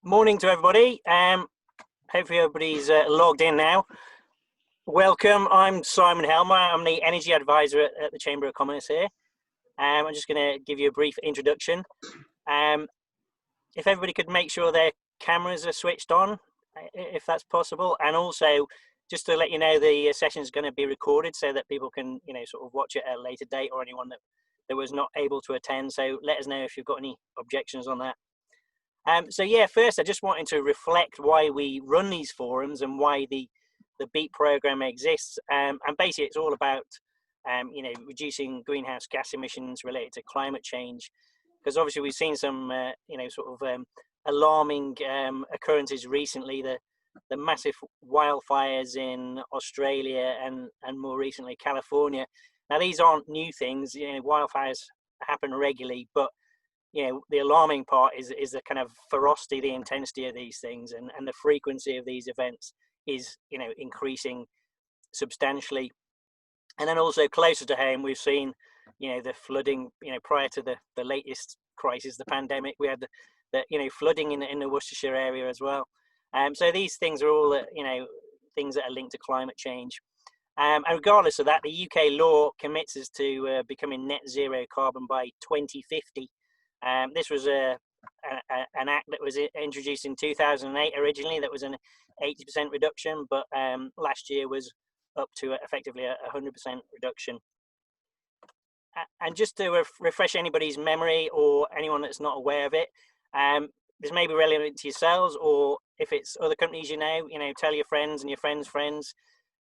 Morning to everybody. Hopefully everybody's logged in now. Welcome. I'm Simon Helmer. I'm the Energy Advisor at the Chamber of Commerce here. I'm just going to give you a brief introduction. If everybody could make sure their cameras are switched on, if that's possible, and also just to let you know the session is going to be recorded so that people can, sort of watch it at a later date, or anyone that was not able to attend. So let us know if you've got any objections on that. So yeah, first I just wanted to reflect why we run these forums and why the BEAT program exists. And basically it's all about, reducing greenhouse gas emissions related to climate change. Because obviously we've seen some, alarming occurrences recently, the massive wildfires in Australia and more recently California. Now these aren't new things, wildfires happen regularly, but the alarming part is the kind of ferocity, the intensity of these things, and the frequency of these events is, increasing substantially. And then also closer to home, we've seen, the flooding, prior to the latest crisis, the pandemic, we had the flooding in the Worcestershire area as well. So these things are all, things that are linked to climate change. And regardless of that, the UK law commits us to becoming net zero carbon by 2050. This was an act that was introduced in 2008 originally. That was an 80% reduction, but last year was up to effectively a 100% reduction. And just to refresh anybody's memory, or anyone that's not aware of it, this may be relevant to yourselves, or if it's other companies tell your friends and your friends' friends.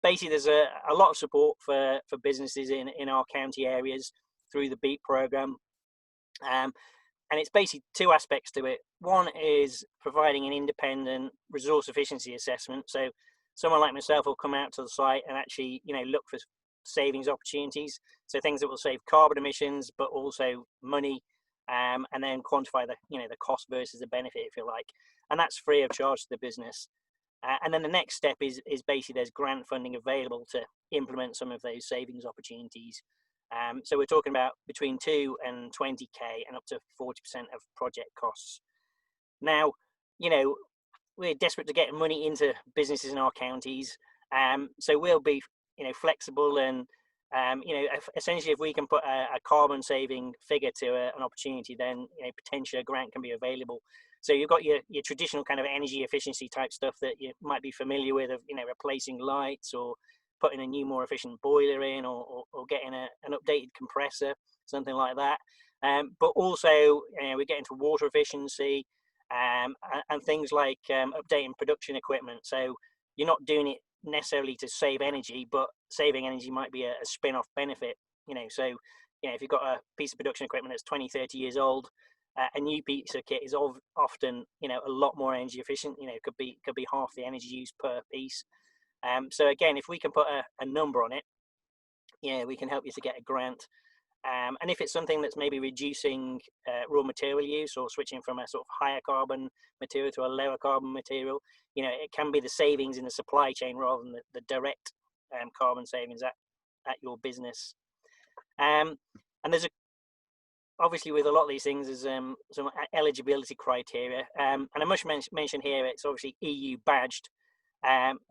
Basically, there's a lot of support for businesses in our county areas through the BEAT program. And it's basically two aspects to it. One is providing an independent resource efficiency assessment. So someone like myself will come out to the site and actually, look for savings opportunities. So things that will save carbon emissions, but also money, and then quantify the cost versus the benefit, if you like. And that's free of charge to the business. And then the next step is basically there's grant funding available to implement some of those savings opportunities. So we're talking about between 2 and 20k and up to 40% of project costs. Now, we're desperate to get money into businesses in our counties. So we'll be, flexible, and, essentially if we can put a carbon saving figure to an opportunity, then, potentially a grant can be available. So you've got your traditional kind of energy efficiency type stuff that you might be familiar with, of, replacing lights, or putting a new, more efficient boiler in, or getting an updated compressor, something like that. But also, we get into water efficiency, and things like updating production equipment. So you're not doing it necessarily to save energy, but saving energy might be a spin-off benefit. So if you've got a piece of production equipment that's 20, 30 years old, a new piece of kit is often, a lot more energy efficient. Could be half the energy used per piece. So again, if we can put a number on it, we can help you to get a grant. And if it's something that's maybe reducing raw material use, or switching from a sort of higher carbon material to a lower carbon material, it can be the savings in the supply chain rather than the direct carbon savings at your business. And there's obviously with a lot of these things, there's some eligibility criteria. And I must mention here, it's obviously EU badged.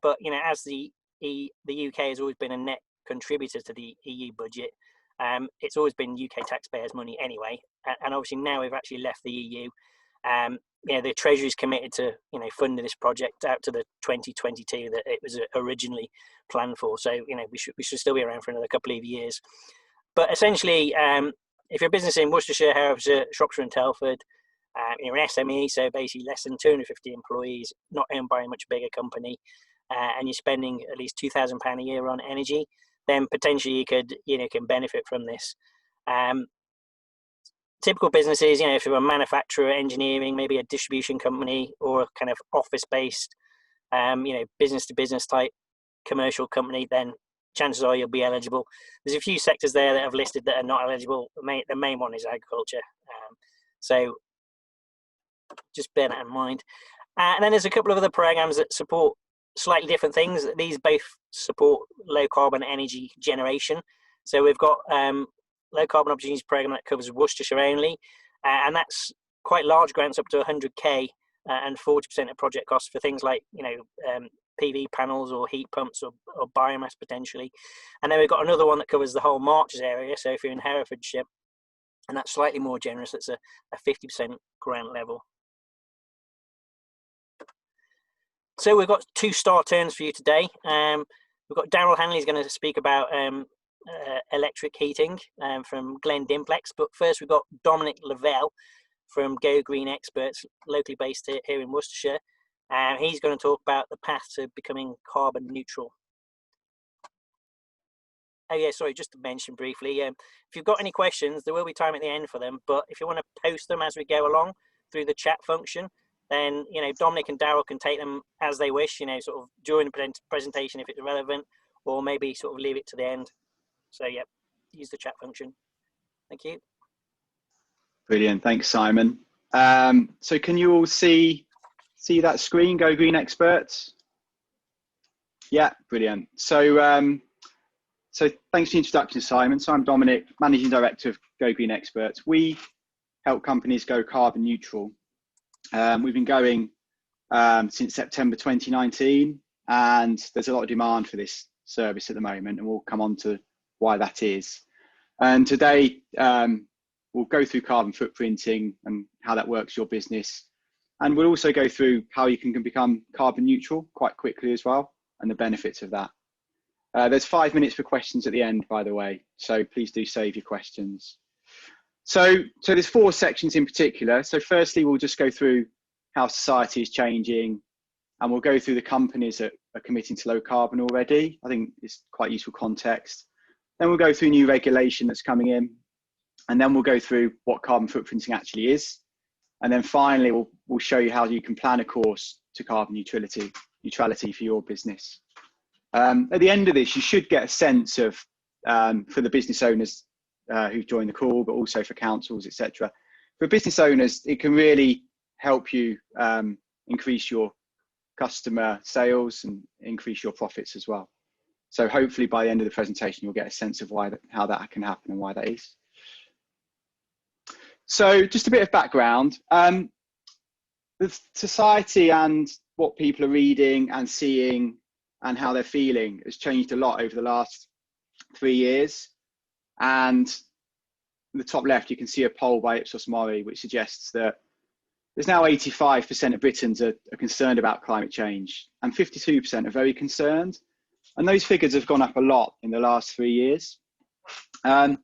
But as the UK has always been a net contributor to the EU budget, it's always been UK taxpayers' money anyway. And obviously now we've actually left the EU. The Treasury's committed to funding this project out to the 2022 that it was originally planned for. So we should still be around for another couple of years. But essentially, if you're a business in Worcestershire, Herefordshire, Shropshire, and Telford, you're an SME, so basically less than 250 employees, not owned by a much bigger company, and you're spending at least £2,000 a year on energy, then potentially you could, can benefit from this. Typical businesses, if you're a manufacturer, engineering, maybe a distribution company, or a kind of office-based, business-to-business type commercial company, then chances are you'll be eligible. There's a few sectors there that have listed that are not eligible. The main one is agriculture. So just bear that in mind. And then there's a couple of other programs that support slightly different things. These both support low carbon energy generation. So we've got low carbon opportunities program that covers Worcestershire only, and that's quite large grants, up to 100k and 40% of project costs for things like, PV panels or heat pumps or biomass potentially. And then we've got another one that covers the whole Marches area. So if you're in Herefordshire, and that's slightly more generous, it's a 50% grant level. So we've got 2 star turns for you today. We've got Daryl Hanley's going to speak about electric heating from Glen Dimplex. But first we've got Dominic Lavelle from Go Green Experts, locally based here in Worcestershire. He's going to talk about the path to becoming carbon neutral. Oh yeah, sorry, just to mention briefly, if you've got any questions, there will be time at the end for them, but if you want to post them as we go along through the chat function, then Dominic and Daryl can take them as they wish, sort of during the presentation if it's relevant, or maybe sort of leave it to the end. So yeah, use the chat function. Thank you. Brilliant, thanks Simon. So can you all see that screen, Go Green Experts? Yeah, brilliant. So thanks for the introduction, Simon. So I'm Dominic, Managing Director of Go Green Experts. We help companies go carbon neutral. We've been going since September 2019, and there's a lot of demand for this service at the moment, and we'll come on to why that is. And today we'll go through carbon footprinting and how that works your business. And we'll also go through how you can become carbon neutral quite quickly as well, and the benefits of that. There's 5 minutes for questions at the end, by the way, so please do save your questions. So there's 4 sections in particular. So firstly, we'll just go through how society is changing, and we'll go through the companies that are committing to low carbon already. I think it's quite useful context. Then we'll go through new regulation that's coming in, and then we'll go through what carbon footprinting actually is. And then finally, we'll show you how you can plan a course to carbon neutrality for your business. At the end of this, you should get a sense of, for the business owners who've joined the call, but also for councils, etc. For business owners, it can really help you increase your customer sales and increase your profits as well. So hopefully by the end of the presentation, you'll get a sense of how that can happen and why that is. So just a bit of background. The society and what people are reading and seeing and how they're feeling has changed a lot over the last 3 years. And in the top left, you can see a poll by Ipsos Mori, which suggests that there's now 85% of Britons are concerned about climate change, and 52% are very concerned. And those figures have gone up a lot in the last 3 years. And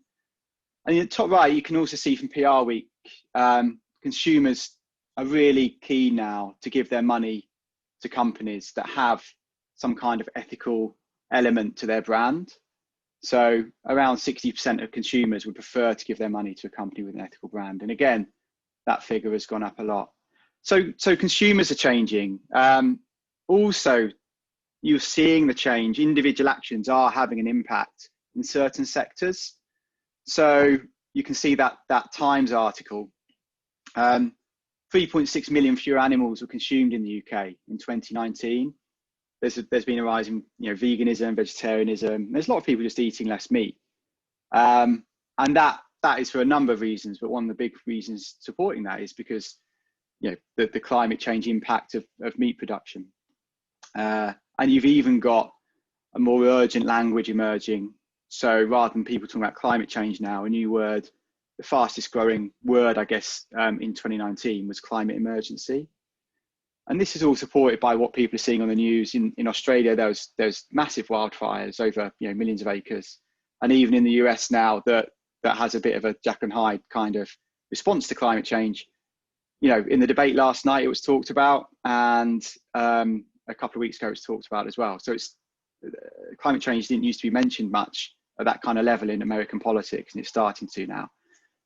in the top right, you can also see from PR Week, consumers are really keen now to give their money to companies that have some kind of ethical element to their brand. So around 60% of consumers would prefer to give their money to a company with an ethical brand. And again, that figure has gone up a lot. So consumers are changing. Also, you're seeing the change. Individual actions are having an impact in certain sectors. So you can see that Times article. 3.6 million fewer animals were consumed in the UK in 2019. There's been a rise in veganism, vegetarianism. There's a lot of people just eating less meat, and that is for a number of reasons. But one of the big reasons supporting that is because the climate change impact of meat production, and you've even got a more urgent language emerging. So rather than people talking about climate change now, a new word, the fastest growing word, I guess, in 2019 was climate emergency. And this is all supported by what people are seeing on the news. In Australia, there's massive wildfires over millions of acres, and even in the US now that has a bit of a Jekyll and Hyde kind of response to climate change. In the debate last night, it was talked about, and a couple of weeks ago, it was talked about as well. So climate change didn't used to be mentioned much at that kind of level in American politics, and it's starting to now.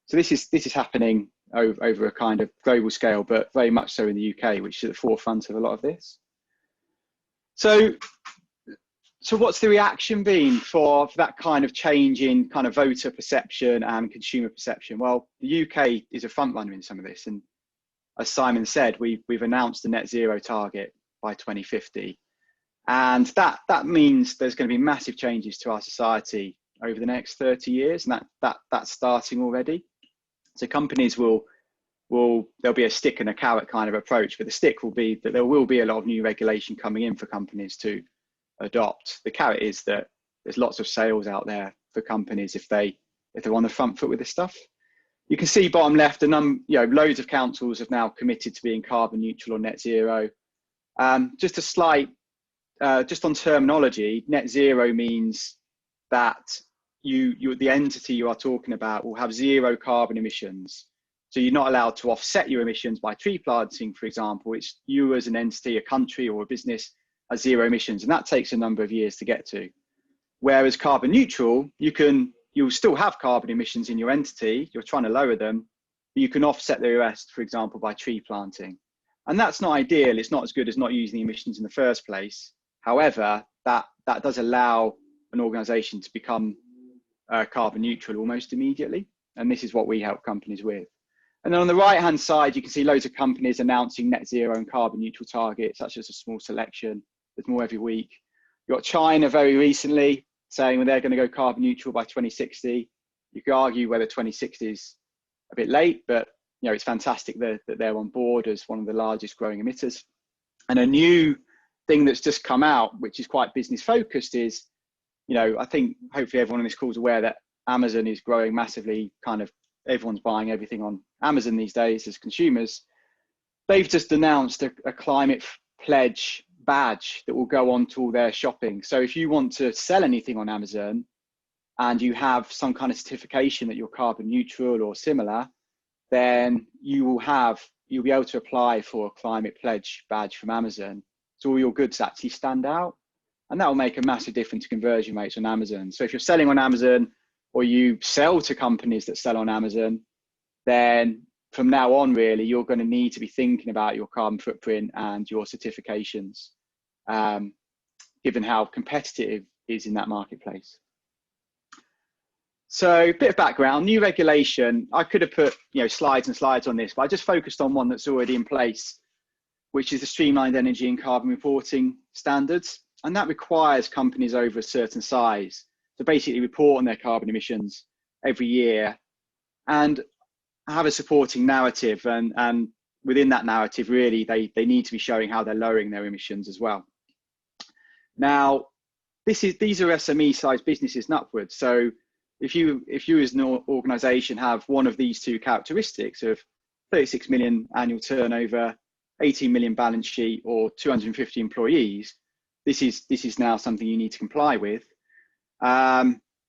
So this is happening over a kind of global scale, but very much so in the UK, which is at the forefront of a lot of this. So what's the reaction been for that kind of change in kind of voter perception and consumer perception? Well, the UK is a front runner in some of this, and as Simon said, we've announced a net zero target by 2050, and that means there's going to be massive changes to our society over the next 30 years, and that's starting already. So companies will there'll be a stick and a carrot kind of approach, but the stick will be that there will be a lot of new regulation coming in for companies to adopt. The carrot is that there's lots of sales out there for companies if they're on the front foot with this stuff. You can see bottom left, loads of councils have now committed to being carbon neutral or net zero. Just a slight, just on terminology, net zero means that the entity you are talking about will have zero carbon emissions. So you're not allowed to offset your emissions by tree planting, for example. It's you as an entity, a country or a business has zero emissions, and that takes a number of years to get to. Whereas carbon neutral, you'll still have carbon emissions in your entity, you're trying to lower them, but you can offset the rest, for example, by tree planting. And that's not ideal, it's not as good as not using the emissions in the first place. However, that does allow an organisation to become carbon neutral almost immediately. And this is what we help companies with. And then on the right-hand side, you can see loads of companies announcing net zero and carbon neutral targets, such as a small selection. There's more every week. You've got China very recently saying they're going to go carbon neutral by 2060. You could argue whether 2060 is a bit late, but it's fantastic that they're on board as one of the largest growing emitters. And a new thing that's just come out, which is quite business focused, is, I think hopefully everyone on this call is aware that Amazon is growing massively. Kind of everyone's buying everything on Amazon these days as consumers. They've just announced a climate pledge badge that will go on to all their shopping. So if you want to sell anything on Amazon and you have some kind of certification that you're carbon neutral or similar, then you'll be able to apply for a climate pledge badge from Amazon. So all your goods actually stand out, and that will make a massive difference to conversion rates on Amazon. So if you're selling on Amazon or you sell to companies that sell on Amazon, then from now on, really, you're going to need to be thinking about your carbon footprint and your certifications, given how competitive it is in that marketplace. So a bit of background, new regulation. I could have put slides and slides on this, but I just focused on one that's already in place, which is the streamlined energy and carbon reporting standards. And that requires companies over a certain size to basically report on their carbon emissions every year and have a supporting narrative. And within that narrative, really, they need to be showing how they're lowering their emissions as well. Now, these are SME-sized businesses and upwards. So if you as an organisation have one of these two characteristics of 36 million annual turnover, 18 million balance sheet, or 250 employees, this is now something you need to comply with.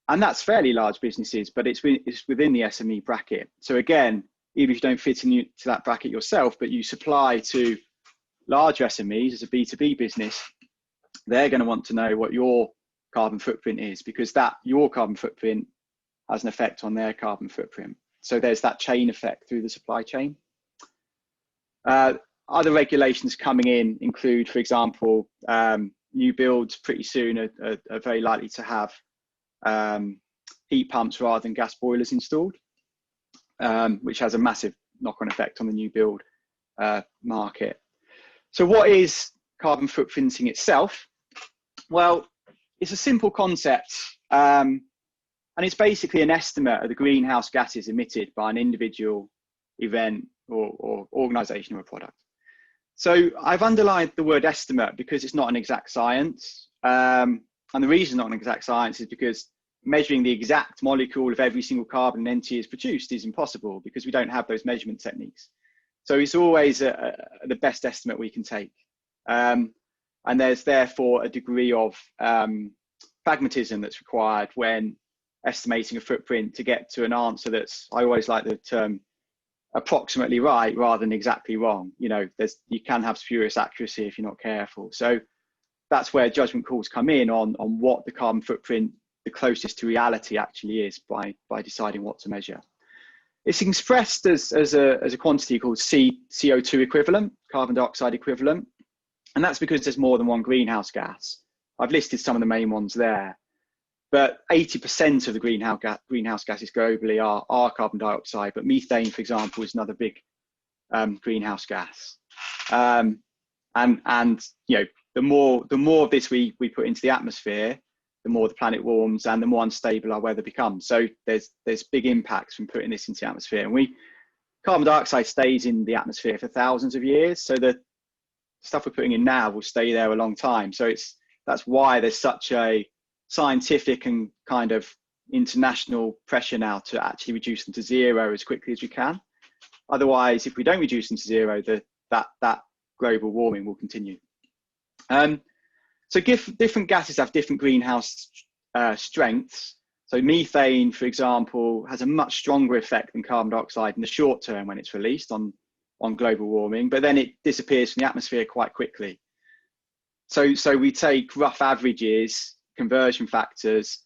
And that's fairly large businesses, but it's within the SME bracket. So again, even if you don't fit into that bracket yourself, but you supply to larger SMEs as a B2B business, they're going to want to know what your carbon footprint is, because your carbon footprint has an effect on their carbon footprint. So there's that chain effect through the supply chain. Other regulations coming in include, for example, new builds pretty soon are very likely to have heat pumps rather than gas boilers installed, which has a massive knock-on effect on the new build market. So what is carbon footprinting itself? Well, it's a simple concept, and it's basically an estimate of the greenhouse gases emitted by an individual, event, or organisation or a product. So I've underlined the word estimate because it's not an exact science. And the reason not an exact science is because measuring the exact molecule of every single carbon an entity is produced is impossible, because we don't have those measurement techniques. So it's always the best estimate we can take. And there's therefore a degree of pragmatism that's required when estimating a footprint to get to an answer that's, I always like the term, approximately right rather than exactly wrong. You can have spurious accuracy if you're not careful. So that's where judgment calls come in on what the carbon footprint, the closest to reality, actually is by deciding what to measure. It's expressed as a quantity called CO2 equivalent, carbon dioxide equivalent. And that's because there's more than one greenhouse gas. I've listed some of the main ones there. But 80% of the greenhouse gases globally are carbon dioxide, but methane, for example, is another big greenhouse gas. And the more of this we put into the atmosphere, the more the planet warms and the more unstable our weather becomes. So there's big impacts from putting this into the atmosphere. And carbon dioxide stays in the atmosphere for thousands of years. So the stuff we're putting in now will stay there a long time. So that's why there's such a scientific and kind of international pressure now to actually reduce them to zero as quickly as we can. Otherwise, if we don't reduce them to zero, that global warming will continue. So different gases have different greenhouse strengths. So methane, for example, has a much stronger effect than carbon dioxide in the short term when it's released on global warming, but then it disappears from the atmosphere quite quickly. So we take rough averages, conversion factors,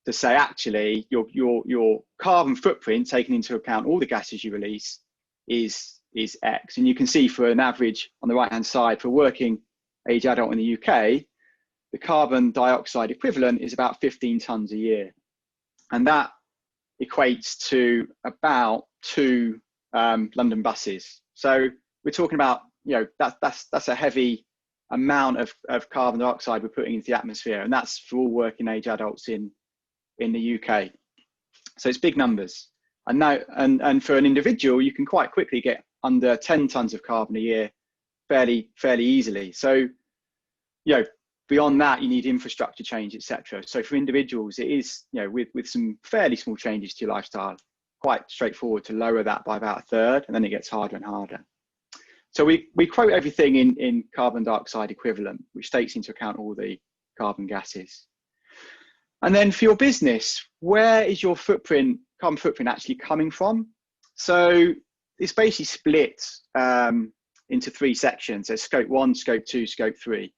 to say actually your carbon footprint, taking into account all the gases you release, is X. And you can see for an average on the right hand side for a working age adult in the UK, the carbon dioxide equivalent is about 15 tonnes a year. And that equates to about 2 London buses. So we're talking about, that's a heavy amount of carbon dioxide we're putting into the atmosphere, and that's for all working age adults in the UK. So it's big numbers. And now, and for an individual, you can quite quickly get under 10 tonnes of carbon a year fairly easily. So, beyond that, you need infrastructure change, etc. So for individuals, it is, with some fairly small changes to your lifestyle, quite straightforward to lower that by about a third, and then it gets harder and harder. So we quote everything in carbon dioxide equivalent, which takes into account all the carbon gases. And then for your business, where is your carbon footprint actually coming from? So it's basically split into 3 sections. There's scope 1, scope 2, scope 3.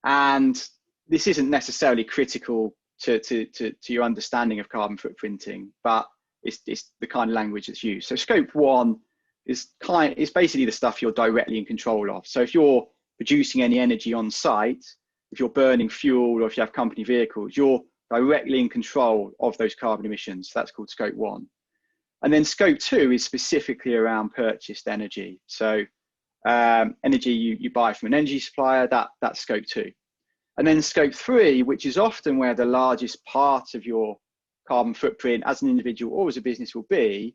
And this isn't necessarily critical to your understanding of carbon footprinting, but it's the kind of language that's used. So scope 1 is basically the stuff you're directly in control of. So if you're producing any energy on site, if you're burning fuel, or if you have company vehicles, you're directly in control of those carbon emissions. So that's called scope 1. And then scope 2 is specifically around purchased energy. So energy you buy from an energy supplier, that's scope 2. And then scope 3, which is often where the largest part of your carbon footprint as an individual or as a business will be,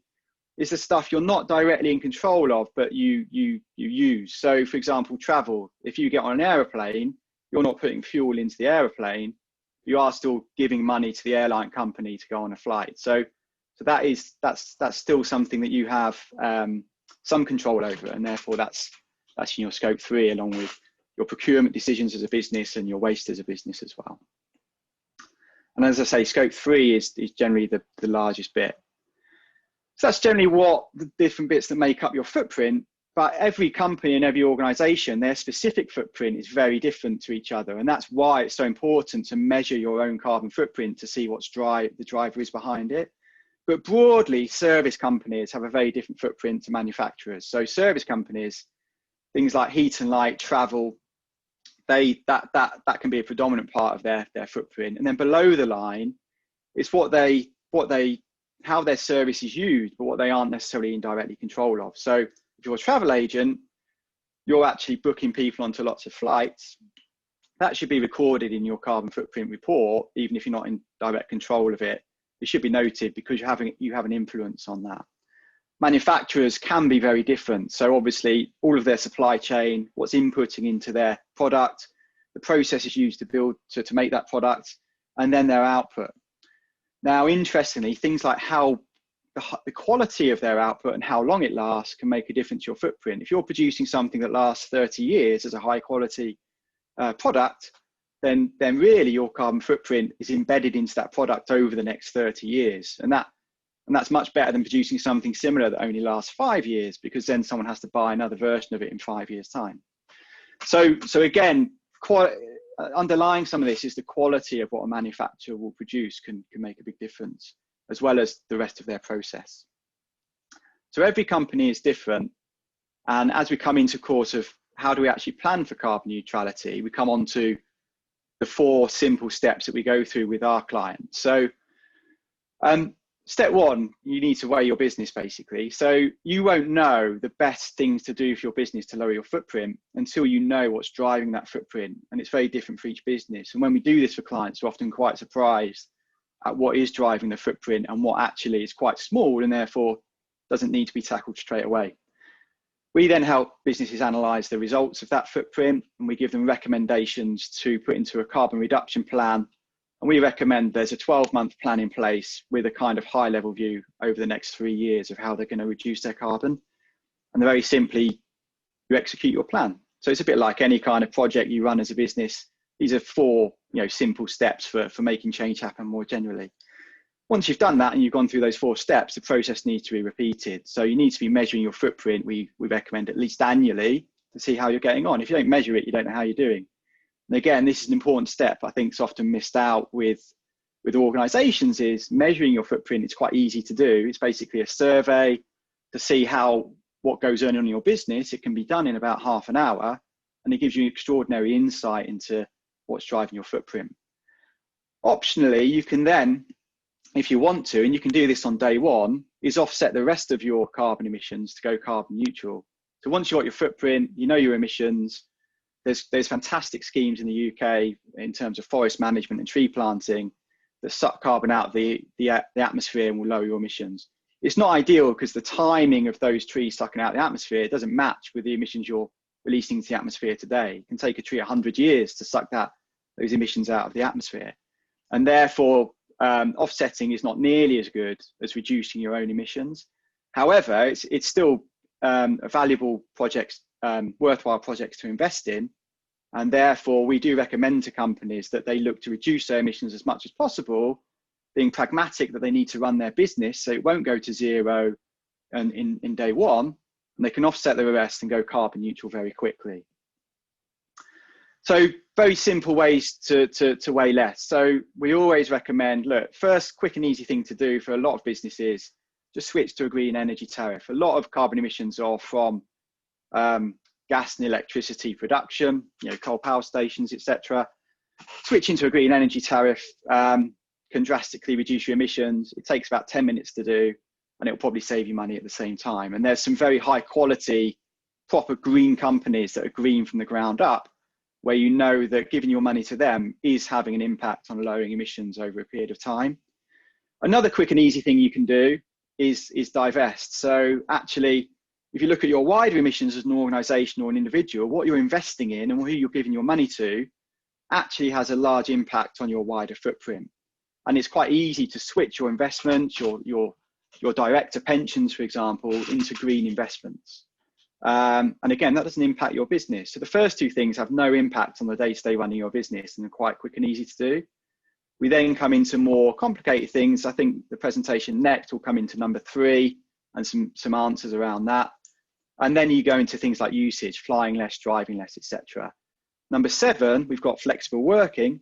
is the stuff you're not directly in control of, but you use. So for example, travel. If you get on an aeroplane, you're not putting fuel into the aeroplane, you are still giving money to the airline company to go on a flight. So that's still something that you have some control over, and therefore that's in your scope 3, along with your procurement decisions as a business and your waste as a business as well. And as I say, scope 3 is generally the largest bit. So that's generally what the different bits that make up your footprint. But every company and every organization, their specific footprint is very different to each other. And that's why it's so important to measure your own carbon footprint to see what's the driver is behind it. But broadly, service companies have a very different footprint to manufacturers. So service companies, things like heat and light, travel, that can be a predominant part of their footprint. And then below the line, it's how their service is used, but what they aren't necessarily in directly control of. So if you're a travel agent, you're actually booking people onto lots of flights. That should be recorded in your carbon footprint report, even if you're not in direct control of it. It should be noted because you have an influence on that. Manufacturers can be very different. So obviously all of their supply chain, what's inputting into their product, the processes used to make that product, and then their output. Now, interestingly, things like how the quality of their output and how long it lasts can make a difference to your footprint. If you're producing something that lasts 30 years as a high quality product, then really your carbon footprint is embedded into that product over the next 30 years. And that's much better than producing something similar that only lasts 5 years, because then someone has to buy another version of it in 5 years' time. So again, underlying some of this is the quality of what a manufacturer will produce can make a big difference, as well as the rest of their process. So every company is different. And as we come into course of how do we actually plan for carbon neutrality, we come on to the 4 simple steps that we go through with our clients. So step 1, you need to weigh your business, basically. So you won't know the best things to do for your business to lower your footprint until you know what's driving that footprint. And it's very different for each business. And when we do this for clients, we're often quite surprised at what is driving the footprint and what actually is quite small and therefore doesn't need to be tackled straight away. We then help businesses analyse the results of that footprint, and we give them recommendations to put into a carbon reduction plan. And we recommend there's a 12-month plan in place with a kind of high-level view over the next 3 years of how they're going to reduce their carbon. And very simply, you execute your plan. So it's a bit like any kind of project you run as a business. These are 4, simple steps for making change happen more generally. Once you've done that and you've gone through those 4 steps, the process needs to be repeated. So you need to be measuring your footprint. We recommend at least annually to see how you're getting on. If you don't measure it, you don't know how you're doing. And again, this is an important step. I think it's often missed out with organisations is measuring your footprint. It's quite easy to do. It's basically a survey to see what goes on in your business. It can be done in about half an hour, and it gives you extraordinary insight into what's driving your footprint. Optionally, you can then, if you want to, and you can do this on day one, is offset the rest of your carbon emissions to go carbon neutral. So once you've got your footprint, you know your emissions, there's fantastic schemes in the UK in terms of forest management and tree planting that suck carbon out of the atmosphere and will lower your emissions. It's not ideal because the timing of those trees sucking out the atmosphere doesn't match with the emissions you're releasing into the atmosphere today. It can take a tree 100 years to suck those emissions out of the atmosphere. And therefore, offsetting is not nearly as good as reducing your own emissions. However, it's still a valuable project, worthwhile projects to invest in. And therefore, we do recommend to companies that they look to reduce their emissions as much as possible, being pragmatic that they need to run their business so it won't go to zero in day one, and they can offset the rest and go carbon neutral very quickly. So very simple ways to weigh less. So we always recommend, look, first quick and easy thing to do for a lot of businesses, just switch to a green energy tariff. A lot of carbon emissions are from gas and electricity production, coal power stations, etc. Switching to a green energy tariff can drastically reduce your emissions. It takes about 10 minutes to do, and it'll probably save you money at the same time. And there's some very high quality, proper green companies that are green from the ground up, where you know that giving your money to them is having an impact on lowering emissions over a period of time. Another quick and easy thing you can do is divest. So actually, if you look at your wider emissions as an organisation or an individual, what you're investing in and who you're giving your money to actually has a large impact on your wider footprint. And it's quite easy to switch your investments, your director pensions, for example, into green investments. And again, that doesn't impact your business. So the first 2 things have no impact on the day-to-day running of your business and are quite quick and easy to do. We then come into more complicated things. I think the presentation next will come into number 3 and some answers around that. And then you go into things like usage, flying less, driving less, etc. Number 7, we've got flexible working.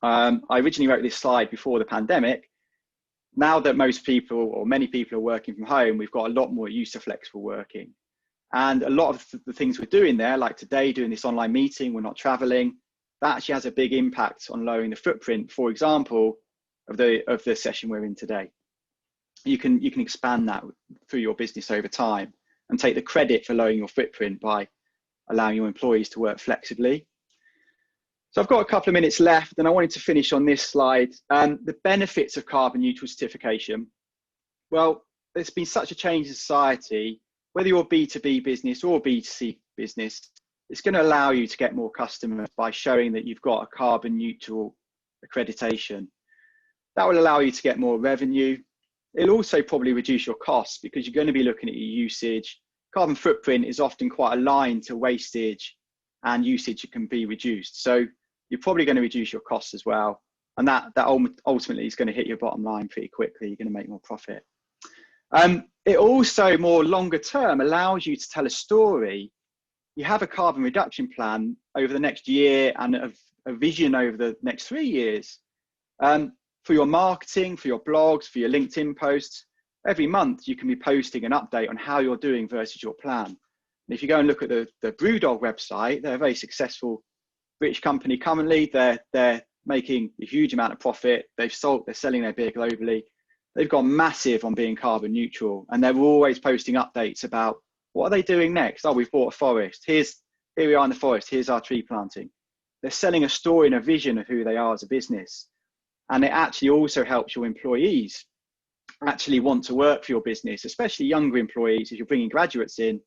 I originally wrote this slide before the pandemic. Now that most people or many people are working from home, we've got a lot more use of flexible working. And a lot of the things we're doing there, like today doing this online meeting, we're not traveling, that actually has a big impact on lowering the footprint, for example, of the session we're in today. You can expand that through your business over time and take the credit for lowering your footprint by allowing your employees to work flexibly. So I've got a couple of minutes left, and I wanted to finish on this slide. The benefits of carbon neutral certification. Well, there's been such a change in society, whether you're a B2B business or a B2C business, it's going to allow you to get more customers by showing that you've got a carbon neutral accreditation. That will allow you to get more revenue. It'll also probably reduce your costs because you're going to be looking at your usage. Carbon footprint is often quite aligned to wastage and usage can be reduced. So you're probably going to reduce your costs as well. And that ultimately is going to hit your bottom line pretty quickly. You're going to make more profit. It also, more longer term, allows you to tell a story. You have a carbon reduction plan over the next year and a vision over the next 3 years. For your marketing, for your blogs, for your LinkedIn posts, every month you can be posting an update on how you're doing versus your plan. And if you go and look at the Brewdog website, they're a very successful British company currently. They're making a huge amount of profit. They're selling their beer globally. They've gone massive on being carbon neutral, and they're always posting updates about what are they doing next. Oh, we've bought a forest. Here we are in the forest. Here's our tree planting. They're selling a story and a vision of who they are as a business. And it actually also helps your employees actually want to work for your business, especially younger employees, as you're bringing graduates in,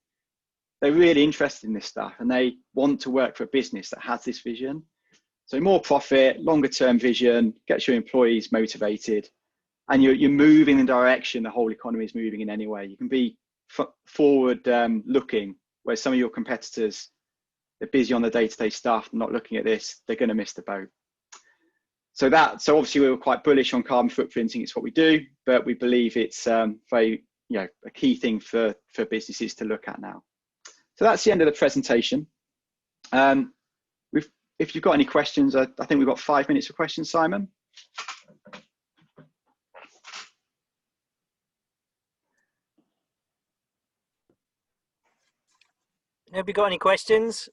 they're really interested in this stuff and they want to work for a business that has this vision. So more profit, longer term vision, gets your employees motivated, and you're moving in the direction the whole economy is moving in anyway. You can be forward looking, where some of your competitors, they're busy on the day-to-day stuff, not looking at this, they're going to miss the boat. So obviously we were quite bullish on carbon footprinting. It's what we do, but we believe it's very, a key thing for businesses to look at now. So that's the end of the presentation. If you've got any questions, I think we've got 5 minutes for questions, Simon. Have you got any questions?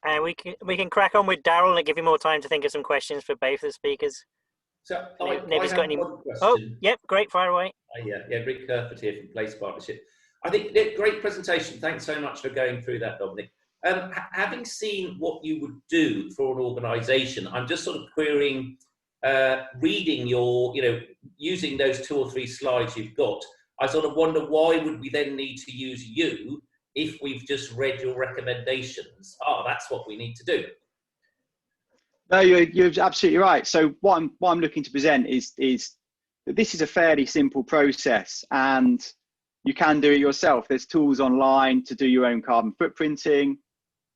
And we can crack on with Daryl and give you more time to think of some questions for both the speakers. So Nobody's got any. One question. Oh, yep, great, fire away. Yeah, Rick Hereford here from Place Partnership. I think great presentation. Thanks so much for going through that, Dominic. Having seen what you would do for an organisation, I'm just sort of querying, reading your, using those 2 or 3 slides you've got. I sort of wonder, why would we then need to use you if we've just read your recommendations? Oh, that's what we need to do. No, you're absolutely right. So what I'm looking to present is that this is a fairly simple process, and you can do it yourself. There's tools online to do your own carbon footprinting,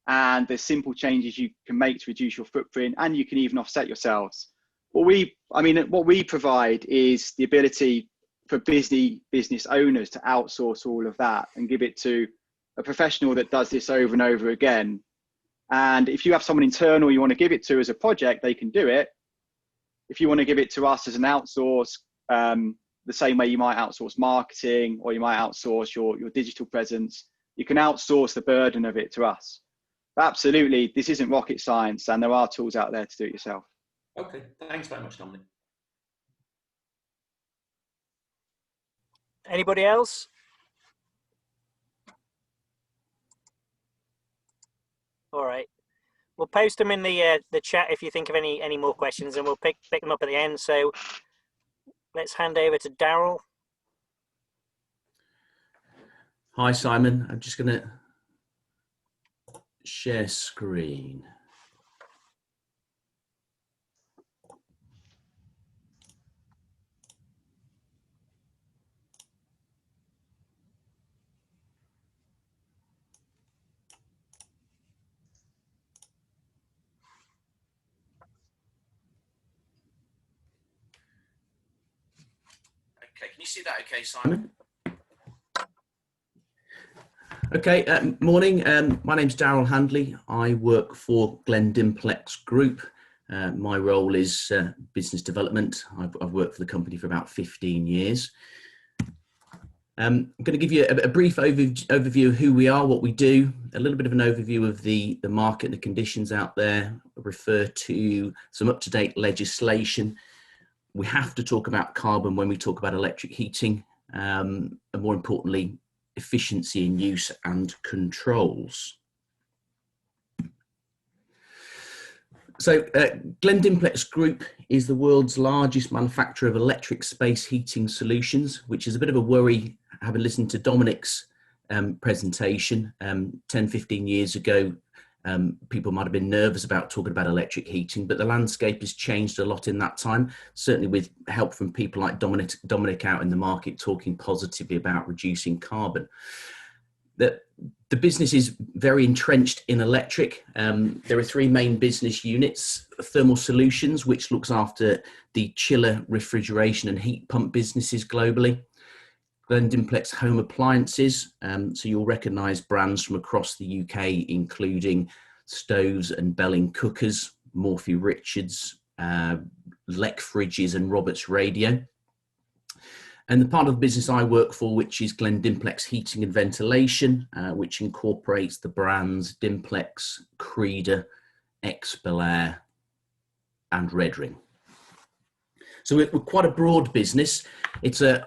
and there's simple changes you can make to reduce your footprint, and you can even offset yourselves. What we provide is the ability for business owners to outsource all of that and give it to a professional that does this over and over again. And if you have someone internal you want to give it to as a project, they can do it. If you want to give it to us as an outsource, the same way you might outsource marketing, or you might outsource your digital presence, you can outsource the burden of it to us. But absolutely, this isn't rocket science, and there are tools out there to do it yourself. Okay, thanks very much, Dominic. Anybody else? All right, we'll post them in the chat if you think of any more questions, and we'll pick them up at the end. So let's hand over to Daryl. Hi, Simon. I'm just going to share screen. Okay, can you see that okay, Simon? Okay, morning. My name's Daryl Handley. I work for Glendinplex Group. My role is business development. I've worked for the company for about 15 years. I'm going to give you a brief overview of who we are, what we do, a little bit of an overview of the market and the conditions out there, refer to some up-to-date legislation. We have to talk about carbon when we talk about electric heating, and more importantly, efficiency in use and controls. So Glendinplex Group is the world's largest manufacturer of electric space heating solutions, which is a bit of a worry having listened to Dominic's presentation. 10-15 years ago, people might have been nervous about talking about electric heating, but the landscape has changed a lot in that time, certainly with help from people like Dominic out in the market talking positively about reducing carbon. The business is very entrenched in electric. There are 3 main business units: Thermal Solutions, which looks after the chiller, refrigeration and heat pump businesses globally. Glendinplex Home Appliances, so you'll recognise brands from across the UK, including stoves and Belling cookers, Morphy Richards, Leck fridges and Roberts Radio. And the part of the business I work for, which is Glendinplex Heating and Ventilation, which incorporates the brands Dimplex, Creda, Expelair and Redring. So we're quite a broad business. It's a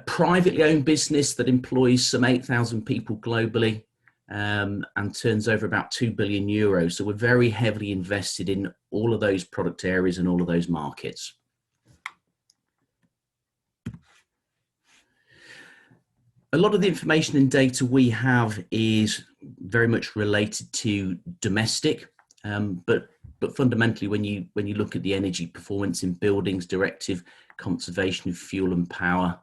privately owned business that employs some 8,000 people globally, and turns over about €2 billion. So we're very heavily invested in all of those product areas and all of those markets. A lot of the information and data we have is very much related to domestic, but fundamentally, when you look at the energy performance in buildings directive, conservation of fuel and power,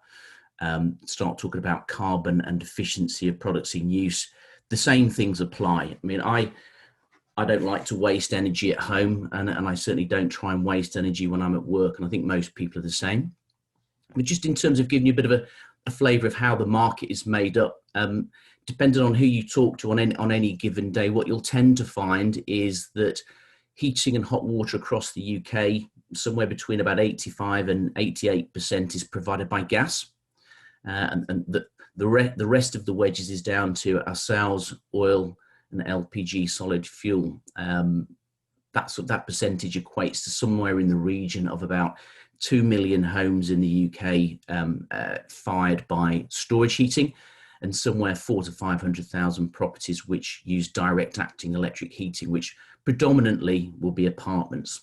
start talking about carbon and efficiency of products in use, the same things apply. I mean, I don't like to waste energy at home, and I certainly don't try and waste energy when I'm at work, and I think most people are the same. But just in terms of giving you a bit of a flavour of how the market is made up, depending on who you talk to on any given day, what you'll tend to find is that heating and hot water across the UK, somewhere between about 85 and 88% is provided by gas. And the rest of the wedges is down to ourselves, oil and LPG solid fuel. That percentage equates to somewhere in the region of about 2 million homes in the UK fired by storage heating, and somewhere 400,000 to 500,000 properties which use direct acting electric heating, which predominantly will be apartments.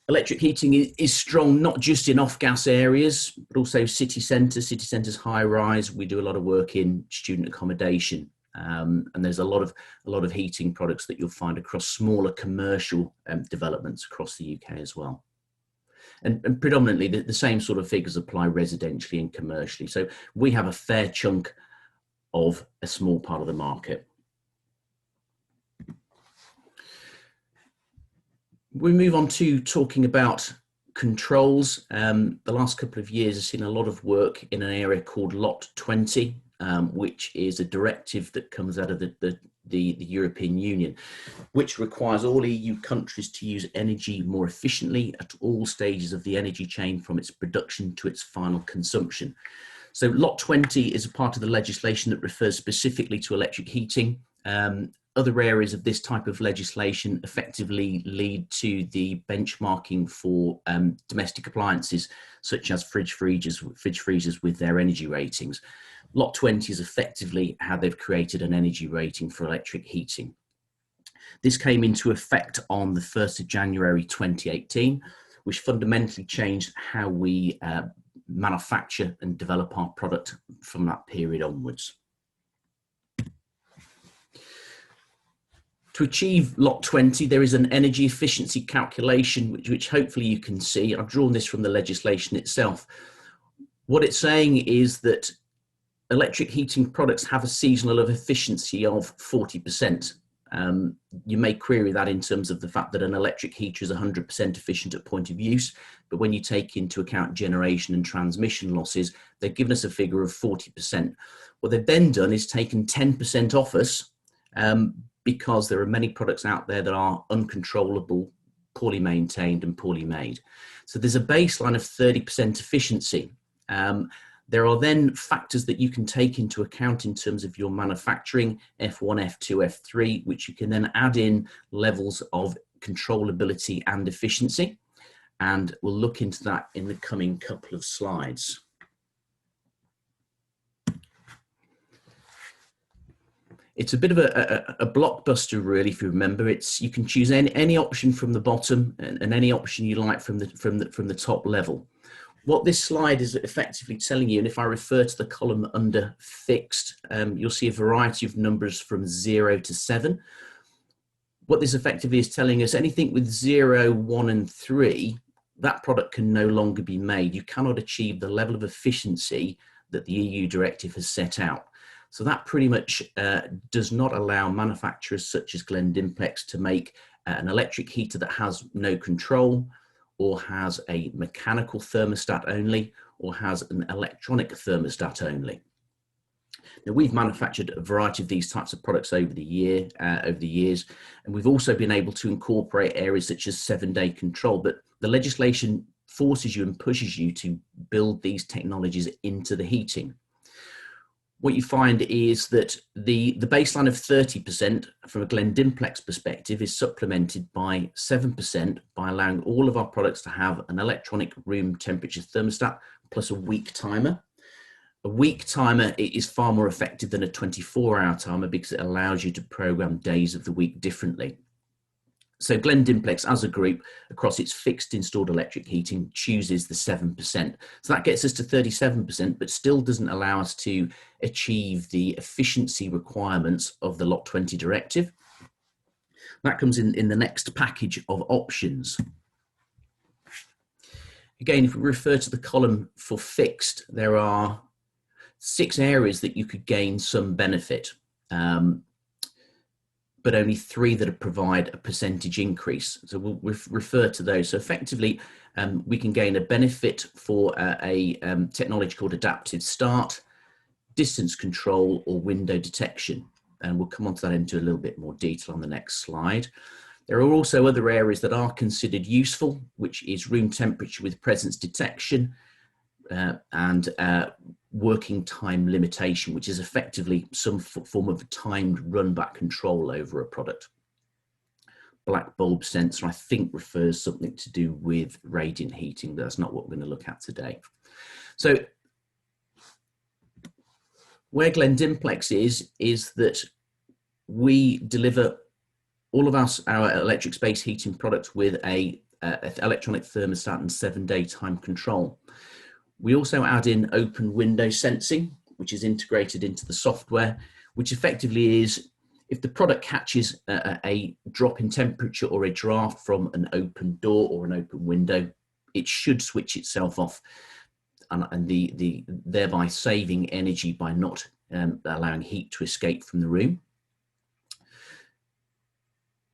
Electric heating is strong not just in off-gas areas, but also city centres high rise. We do a lot of work in student accommodation, and there's a lot of heating products that you'll find across smaller commercial developments across the UK as well. And predominantly the same sort of figures apply residentially and commercially. So we have a fair chunk of a small part of the market. We move on to talking about controls. The last couple of years have seen a lot of work in an area called Lot 20, which is a directive that comes out of the European Union, which requires all EU countries to use energy more efficiently at all stages of the energy chain, from its production to its final consumption. So Lot 20 is a part of the legislation that refers specifically to electric heating. Other areas of this type of legislation effectively lead to the benchmarking for domestic appliances, such as fridge freezers with their energy ratings. Lot 20 is effectively how they've created an energy rating for electric heating. This came into effect on the 1st of January 2018, which fundamentally changed how we manufacture and develop our product from that period onwards. To achieve Lot 20, there is an energy efficiency calculation, which hopefully you can see. I've drawn this from the legislation itself. What it's saying is that electric heating products have a seasonal efficiency of 40%. You may query that in terms of the fact that an electric heater is 100% efficient at point of use, but when you take into account generation and transmission losses, they've given us a figure of 40%. What they've then done is taken 10% off us, because there are many products out there that are uncontrollable, poorly maintained and poorly made. So there's a baseline of 30% efficiency. There are then factors that you can take into account in terms of your manufacturing, F1, F2, F3, which you can then add in levels of controllability and efficiency. And we'll look into that in the coming couple of slides. It's a bit of a blockbuster, really, if you remember. You can choose any option from the bottom and any option you like from the top level. What this slide is effectively telling you, and if I refer to the column under fixed, you'll see a variety of numbers from 0 to 7. What this effectively is telling us, anything with 0, 1 and 3, that product can no longer be made. You cannot achieve the level of efficiency that the EU directive has set out. So that pretty much does not allow manufacturers such as Glendinplex to make an electric heater that has no control, or has a mechanical thermostat only, or has an electronic thermostat only. Now, we've manufactured a variety of these types of products over the years, and we've also been able to incorporate areas such as 7-day control, but the legislation forces you and pushes you to build these technologies into the heating. What you find is that the baseline of 30% from a Glendinplex perspective is supplemented by 7% by allowing all of our products to have an electronic room temperature thermostat plus a week timer. A week timer is far more effective than a 24-hour timer because it allows you to program days of the week differently. So Glendimplex as a group across its fixed installed electric heating chooses the 7%. So that gets us to 37%, but still doesn't allow us to achieve the efficiency requirements of the Lot 20 directive. That comes in the next package of options. Again, if we refer to the column for fixed, there are 6 areas that you could gain some benefit. But only 3 that provide a percentage increase. So we'll refer to those. So effectively, we can gain a benefit for a technology called adaptive start, distance control, or window detection. And we'll come on to that into a little bit more detail on the next slide. There are also other areas that are considered useful, which is room temperature with presence detection, and working time limitation, which is effectively some form of timed run back control over a product. Black bulb sensor, I think, refers something to do with radiant heating, but that's not what we're going to look at today. So where Glendimplex is that we deliver all of our electric space heating products with a electronic thermostat and 7-day time control. We also add in open window sensing, which is integrated into the software, which effectively is if the product catches a drop in temperature or a draft from an open door or an open window, it should switch itself off, and thereby saving energy by not allowing heat to escape from the room.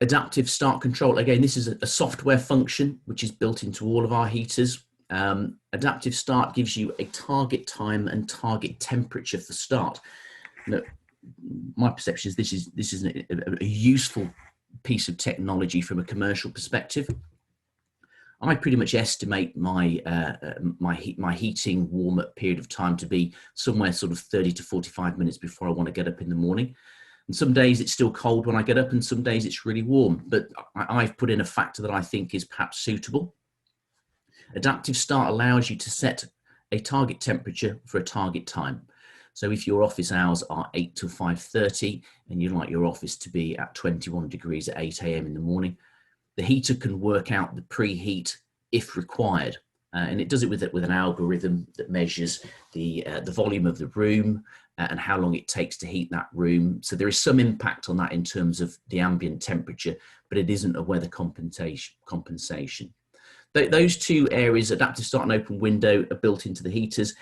Adaptive start control, again, this is a software function which is built into all of our heaters. Adaptive start gives you a target time and target temperature for start. Now, my perception is this is a useful piece of technology from a commercial perspective. I pretty much estimate my my heating warm-up period of time to be somewhere sort of 30 to 45 minutes before I want to get up in the morning. And some days it's still cold when I get up, and some days it's really warm. But I've put in a factor that I think is perhaps suitable. Adaptive start allows you to set a target temperature for a target time. So if your office hours are 8 to 5:30 and you'd like your office to be at 21 degrees at 8 a.m. in the morning, the heater can work out the preheat if required. And it does it with an algorithm that measures the volume of the room and how long it takes to heat that room. So there is some impact on that in terms of the ambient temperature, but it isn't a weather compensation. Those 2 areas, adaptive start and open window, are built into the heaters.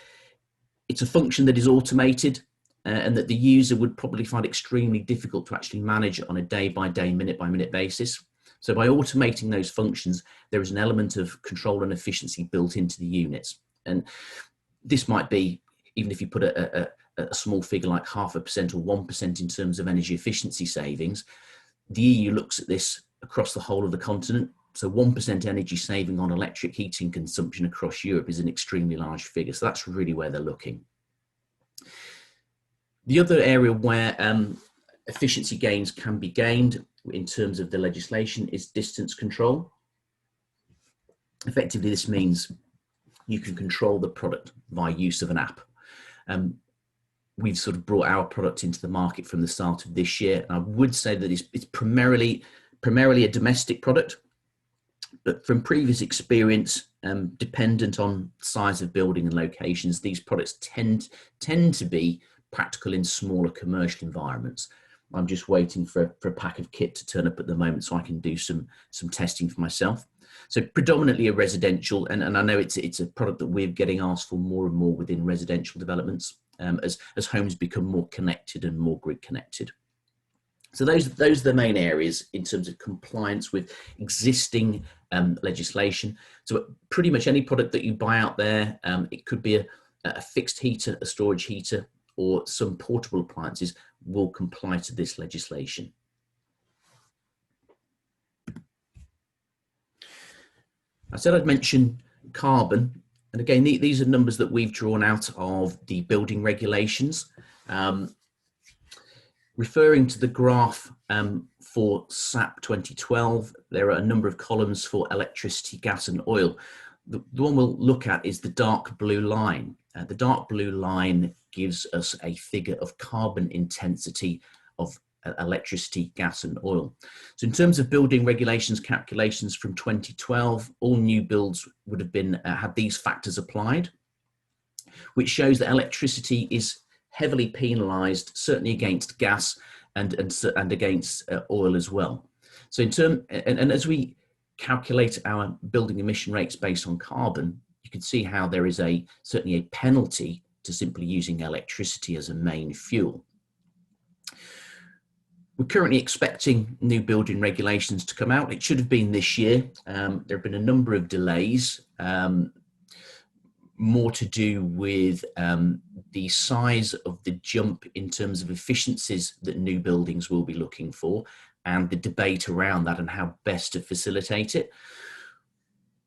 It's a function that is automated and that the user would probably find extremely difficult to actually manage on a day-by-day, minute-by-minute basis. So by automating those functions, there is an element of control and efficiency built into the units. And this might be, even if you put a small figure like 0.5% or 1% in terms of energy efficiency savings, the EU looks at this across the whole of the continent. So 1% energy saving on electric heating consumption across Europe is an extremely large figure. So that's really where they're looking. The other area where efficiency gains can be gained in terms of the legislation is distance control. Effectively, this means you can control the product by use of an app. We've sort of brought our product into the market from the start of this year. I would say that it's primarily a domestic product, but from previous experience, dependent on size of building and locations, these products tend to be practical in smaller commercial environments. I'm just waiting for a pack of kit to turn up at the moment so I can do some testing for myself. So predominantly a residential, and I know it's a product that we're getting asked for more and more within residential developments as homes become more connected and more grid connected. So those are the main areas in terms of compliance with existing legislation. So pretty much any product that you buy out there, it could be a fixed heater, a storage heater, or some portable appliances, will comply to this legislation. I said I'd mention carbon, and again, these are numbers that we've drawn out of the building regulations. Referring to the graph for SAP 2012, there are a number of columns for electricity, gas and oil. The one we'll look at is the dark blue line. The dark blue line gives us a figure of carbon intensity of electricity, gas and oil. So in terms of building regulations calculations from 2012, all new builds would have been had these factors applied, which shows that electricity is heavily penalised, certainly against gas and against oil as well. So in and as we calculate our building emission rates based on carbon, you can see how there is certainly a penalty to simply using electricity as a main fuel. We're currently expecting new building regulations to come out. It should have been this year. There have been a number of delays, more to do with the size of the jump in terms of efficiencies that new buildings will be looking for, and the debate around that and how best to facilitate it.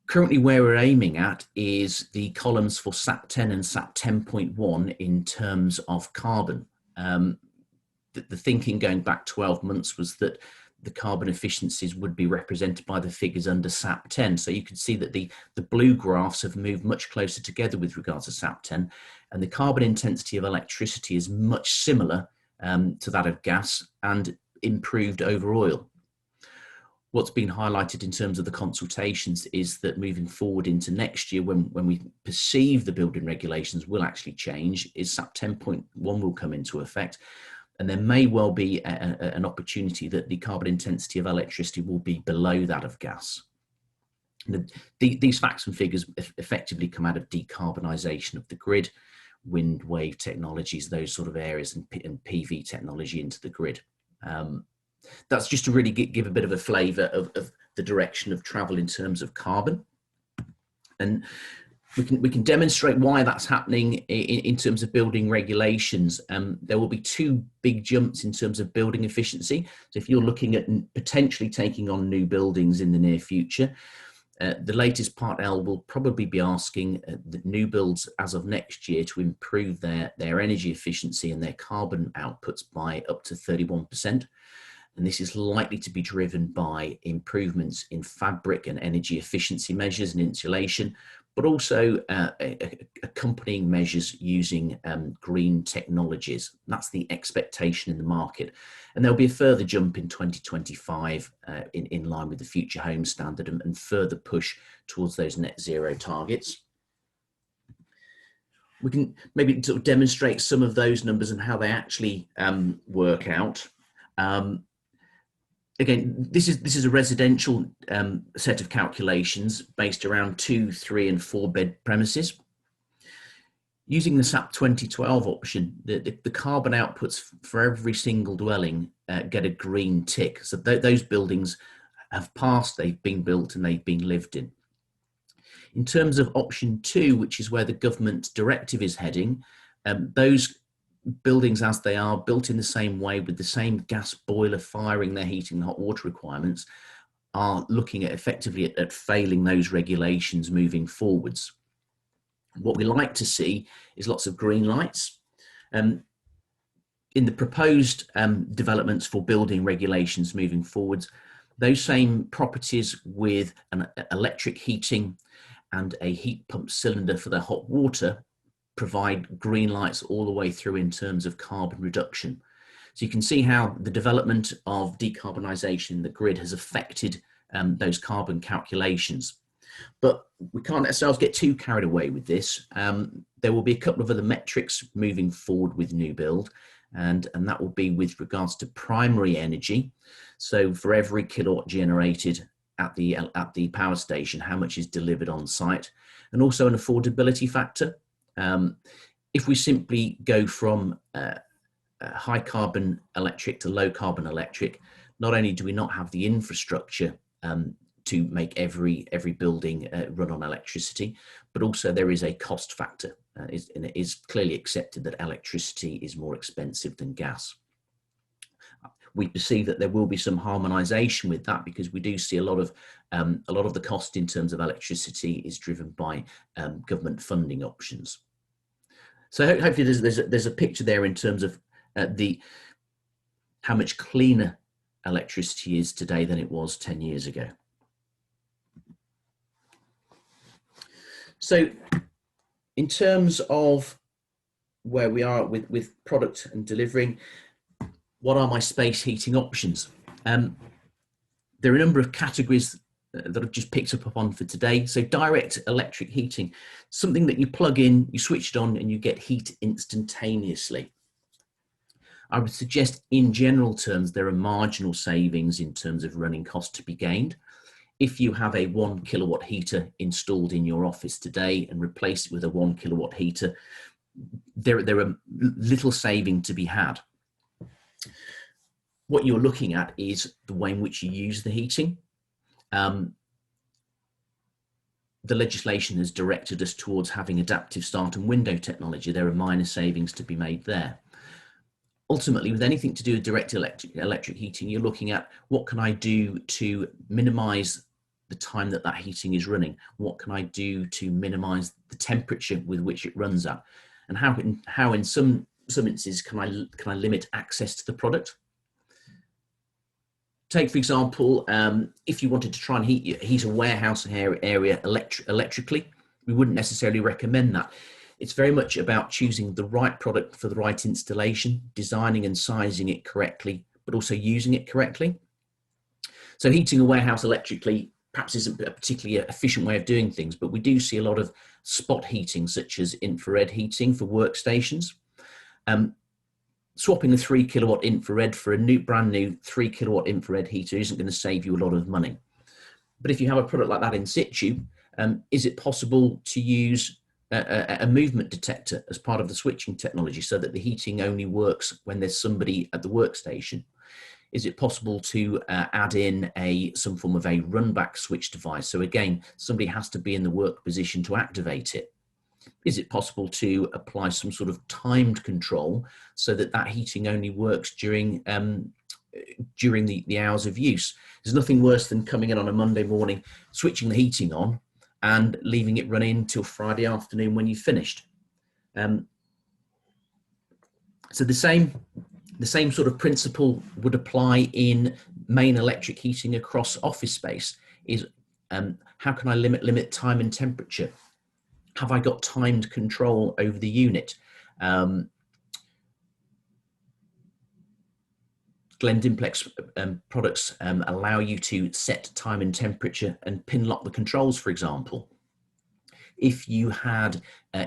Currently where we're aiming at is the columns for SAP 10 and SAP 10.1 in terms of carbon. The thinking going back 12 months was that the carbon efficiencies would be represented by the figures under SAP 10. So you can see that the blue graphs have moved much closer together with regards to SAP 10, and the carbon intensity of electricity is much similar to that of gas and improved over oil. What's been highlighted in terms of the consultations is that moving forward into next year, when we perceive the building regulations will actually change, is SAP 10.1 will come into effect. And there may well be an opportunity that the carbon intensity of electricity will be below that of gas. These facts and figures effectively come out of decarbonisation of the grid, wind, wave technologies, those sort of areas, and PV technology into the grid. That's just to really give a bit of a flavour of the direction of travel in terms of carbon. And we can demonstrate why that's happening in terms of building regulations. There will be two big jumps in terms of building efficiency. So if you're looking at potentially taking on new buildings in the near future, the latest Part L will probably be asking the new builds as of next year to improve their energy efficiency and their carbon outputs by up to 31%. And this is likely to be driven by improvements in fabric and energy efficiency measures and insulation, but also accompanying measures using green technologies. That's the expectation in the market. And there'll be a further jump in 2025 in line with the Future Home Standard and further push towards those net zero targets. We can maybe sort of demonstrate some of those numbers and how they actually work out. Again, this is a residential set of calculations based around 2, 3 and 4 bed premises. Using the SAP 2012 option, the carbon outputs for every single dwelling get a green tick. So those buildings have passed, they've been built and they've been lived in. In terms of option 2, which is where the government directive is heading, those buildings as they are built in the same way with the same gas boiler firing their heating and hot water requirements are looking at effectively at failing those regulations moving forwards. What we like to see is lots of green lights. In the proposed developments for building regulations moving forwards, those same properties with an electric heating and a heat pump cylinder for their hot water provide green lights all the way through in terms of carbon reduction. So you can see how the development of decarbonisation in the grid has affected those carbon calculations. But we can't let ourselves get too carried away with this. There will be a couple of other metrics moving forward with new build, and that will be with regards to primary energy. So for every kilowatt generated at the power station, how much is delivered on site, and also an affordability factor. If we simply go from high carbon electric to low carbon electric, not only do we not have the infrastructure to make every building run on electricity, but also there is a cost factor. And it is clearly accepted that electricity is more expensive than gas. We perceive that there will be some harmonisation with that because we do see a lot of the cost in terms of electricity is driven by government funding options. So hopefully there's a picture there in terms of how much cleaner electricity is today than it was 10 years ago. So in terms of where we are with product and delivering, what are my space heating options? There are a number of categories that I've just picked up on for today. So direct electric heating, something that you plug in, you switch it on, and you get heat instantaneously. I would suggest in general terms, there are marginal savings in terms of running costs to be gained. If you have a 1 kilowatt heater installed in your office today and replace it with a 1 kilowatt heater, there are little saving to be had. What you're looking at is the way in which you use the heating. The legislation has directed us towards having adaptive start and window technology. There are minor savings to be made there. Ultimately, with anything to do with direct electric heating, you're looking at what can I do to minimize the time that heating is running? What can I do to minimize the temperature with which it runs at? And how in some instances can I limit access to the product? Take, for example, if you wanted to try and heat a warehouse area electrically, we wouldn't necessarily recommend that. It's very much about choosing the right product for the right installation, designing and sizing it correctly, but also using it correctly. So heating a warehouse electrically perhaps isn't a particularly efficient way of doing things, but we do see a lot of spot heating, such as infrared heating for workstations. Swapping a 3 kilowatt infrared for a brand new 3 kilowatt infrared heater isn't going to save you a lot of money. But if you have a product like that in situ, is it possible to use a movement detector as part of the switching technology so that the heating only works when there's somebody at the workstation? Is it possible to add in some form of a run back switch device? So again, somebody has to be in the work position to activate it. Is it possible to apply some sort of timed control so that heating only works during the hours of use? There's nothing worse than coming in on a Monday morning, switching the heating on and leaving it running till Friday afternoon when you've finished. So the same sort of principle would apply in main electric heating across office space. Is how can I limit time and temperature? Have I got timed control over the unit? Dimplex products allow you to set time and temperature and pin lock the controls, for example. If you had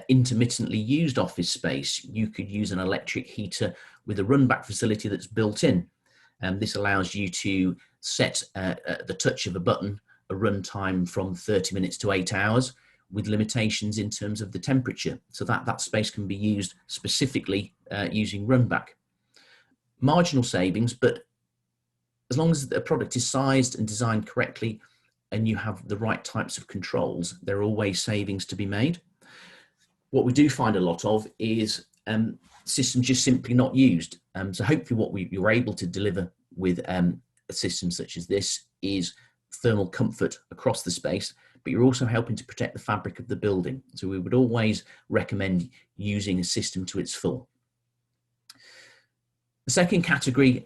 intermittently used office space, you could use an electric heater with a run back facility that's built in. This allows you to set at the touch of a button a run time from 30 minutes to 8 hours with limitations in terms of the temperature. So that space can be used specifically using run back. Marginal savings, but as long as the product is sized and designed correctly and you have the right types of controls, there are always savings to be made. What we do find a lot of is systems just simply not used. So hopefully what you're able to deliver with a system such as this is thermal comfort across the space, but you're also helping to protect the fabric of the building. So we would always recommend using a system to its full. The second category,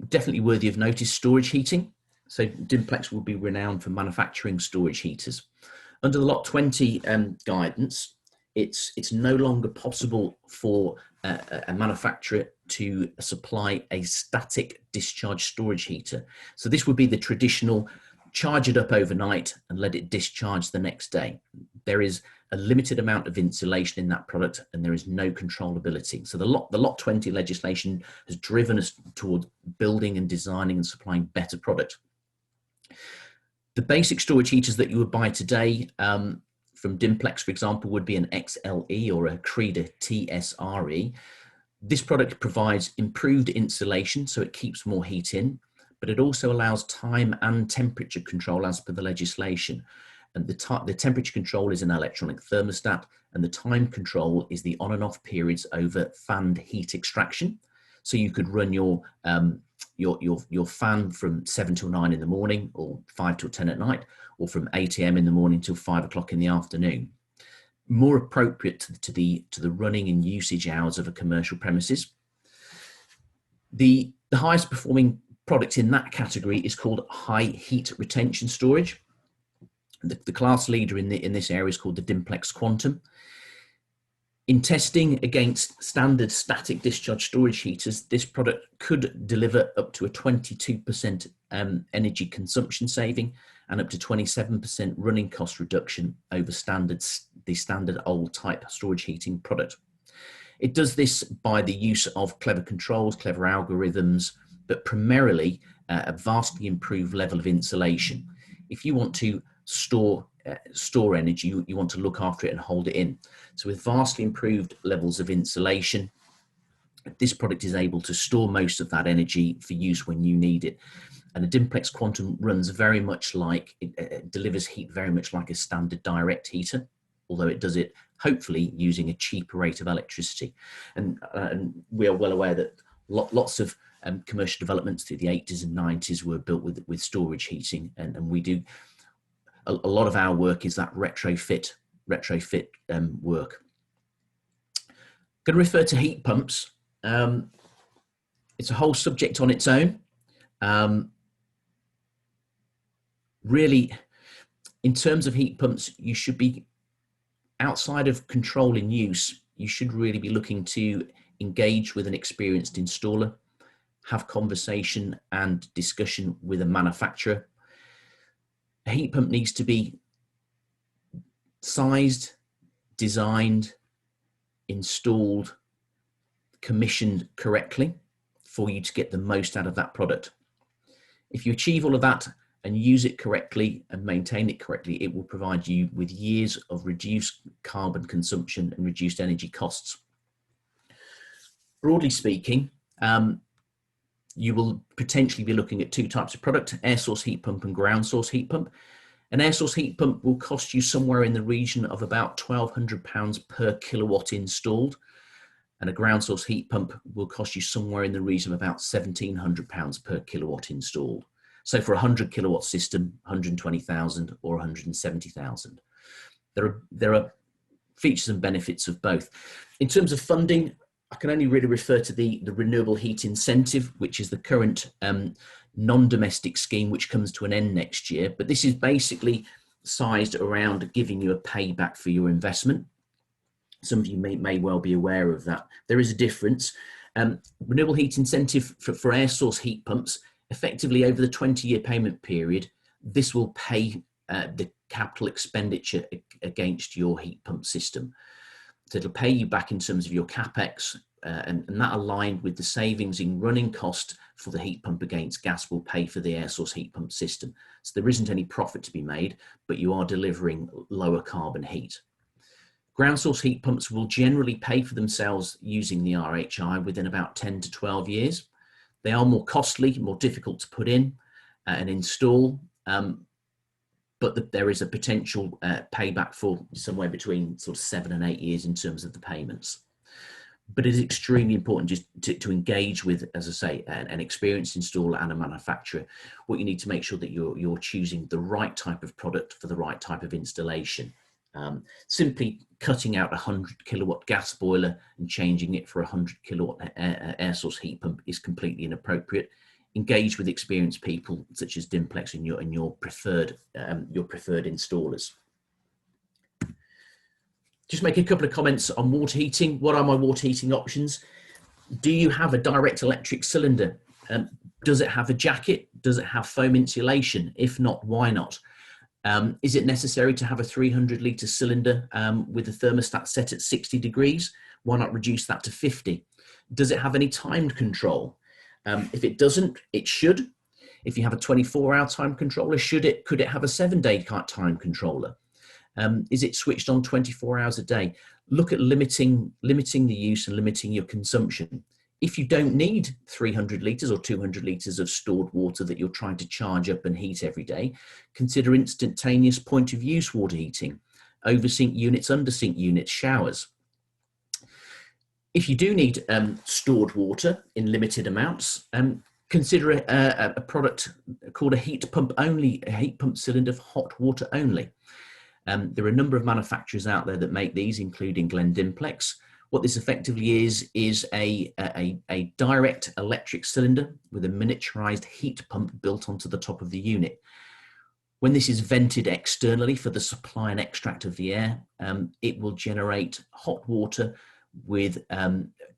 definitely worthy of notice, storage heating. So Dimplex will be renowned for manufacturing storage heaters. Under the Lot 20 guidance, it's no longer possible for a manufacturer to supply a static discharge storage heater. So this would be the traditional charge it up overnight and let it discharge the next day. There is a limited amount of insulation in that product and there is no controllability. So the Lot 20 legislation has driven us towards building and designing and supplying better product. The basic storage heaters that you would buy today from Dimplex, for example, would be an XLE or a Creda TSRE. This product provides improved insulation, so it keeps more heat in, but it also allows time and temperature control as per the legislation. And the temperature control is an electronic thermostat, and the time control is the on and off periods over fanned heat extraction. So you could run your fan from 7 till 9 in the morning, or 5 till 10 at night, or from 8 AM in the morning till 5 o'clock in the afternoon. More appropriate to the running and usage hours of a commercial premises. The highest performing product in that category is called high heat retention storage. The class leader in this area is called the Dimplex Quantum. In testing against standard static discharge storage heaters, this product could deliver up to a 22% energy consumption saving and up to 27% running cost reduction over the standard old type storage heating product. It does this by the use of clever controls, clever algorithms, but primarily a vastly improved level of insulation. If you want to store energy, you want to look after it and hold it in. So with vastly improved levels of insulation, this product is able to store most of that energy for use when you need it. And the Dimplex Quantum runs very much like, it delivers heat very much like a standard direct heater, although it does it hopefully using a cheaper rate of electricity. And we are well aware that lots of commercial developments through the 80s and 90s were built with storage heating, and we do a lot of our work is that retrofit work. Going to refer to heat pumps. It's a whole subject on its own. Really, in terms of heat pumps, you should be, outside of controlling use, you should really be looking to engage with an experienced installer, have conversation and discussion with a manufacturer. A heat pump needs to be sized, designed, installed, commissioned correctly for you to get the most out of that product. If you achieve all of that and use it correctly and maintain it correctly, it will provide you with years of reduced carbon consumption and reduced energy costs. Broadly speaking, you will potentially be looking at two types of product: air source heat pump and ground source heat pump. An air source heat pump will cost you somewhere in the region of about £1,200 per kilowatt installed, and a ground source heat pump will cost you somewhere in the region of about £1,700 per kilowatt installed. So for a 100 kilowatt system, 120,000 or 170,000. There are features and benefits of both. In terms of funding, I can only really refer to the renewable heat incentive, which is the current non-domestic scheme, which comes to an end next year. But this is basically sized around giving you a payback for your investment. Some of you may well be aware of that. There is a difference. Renewable heat incentive for air source heat pumps, effectively over the 20-year payment period, this will pay the capital expenditure against your heat pump system. So it'll pay you back in terms of your capex, and that aligned with the savings in running cost for the heat pump against gas will pay for the air source heat pump system. So there isn't any profit to be made, but you are delivering lower carbon heat. Ground source heat pumps will generally pay for themselves using the RHI within about 10 to 12 years. They are more costly, more difficult to put in and install, but there is a potential payback for somewhere between sort of 7 and 8 years in terms of the payments. But it is extremely important just to engage with, as I say, an experienced installer and a manufacturer. What you need to make sure that you're choosing the right type of product for the right type of installation. Simply cutting out a 100 kilowatt gas boiler and changing it for a 100 kilowatt air source heat pump is completely inappropriate. Engage with experienced people such as Dimplex and your preferred installers. Just make a couple of comments on water heating. What are my water heating options? Do you have a direct electric cylinder? Does it have a jacket? Does it have foam insulation? If not, why not? Is it necessary to have a 300 litre cylinder with a thermostat set at 60 degrees? Why not reduce that to 50? Does it have any timed control? If it doesn't, it should. If you have a 24-hour time controller, could it have a 7-day time controller? Is it switched on 24 hours a day? Look at limiting the use and limiting your consumption. If you don't need 300 litres or 200 litres of stored water that you're trying to charge up and heat every day, consider instantaneous point of use water heating, oversink units, undersink units, showers. If you do need stored water in limited amounts, consider a product called a heat pump cylinder for hot water only. There are a number of manufacturers out there that make these, including Dimplex. What this effectively is a direct electric cylinder with a miniaturized heat pump built onto the top of the unit. When this is vented externally for the supply and extract of the air, it will generate hot water with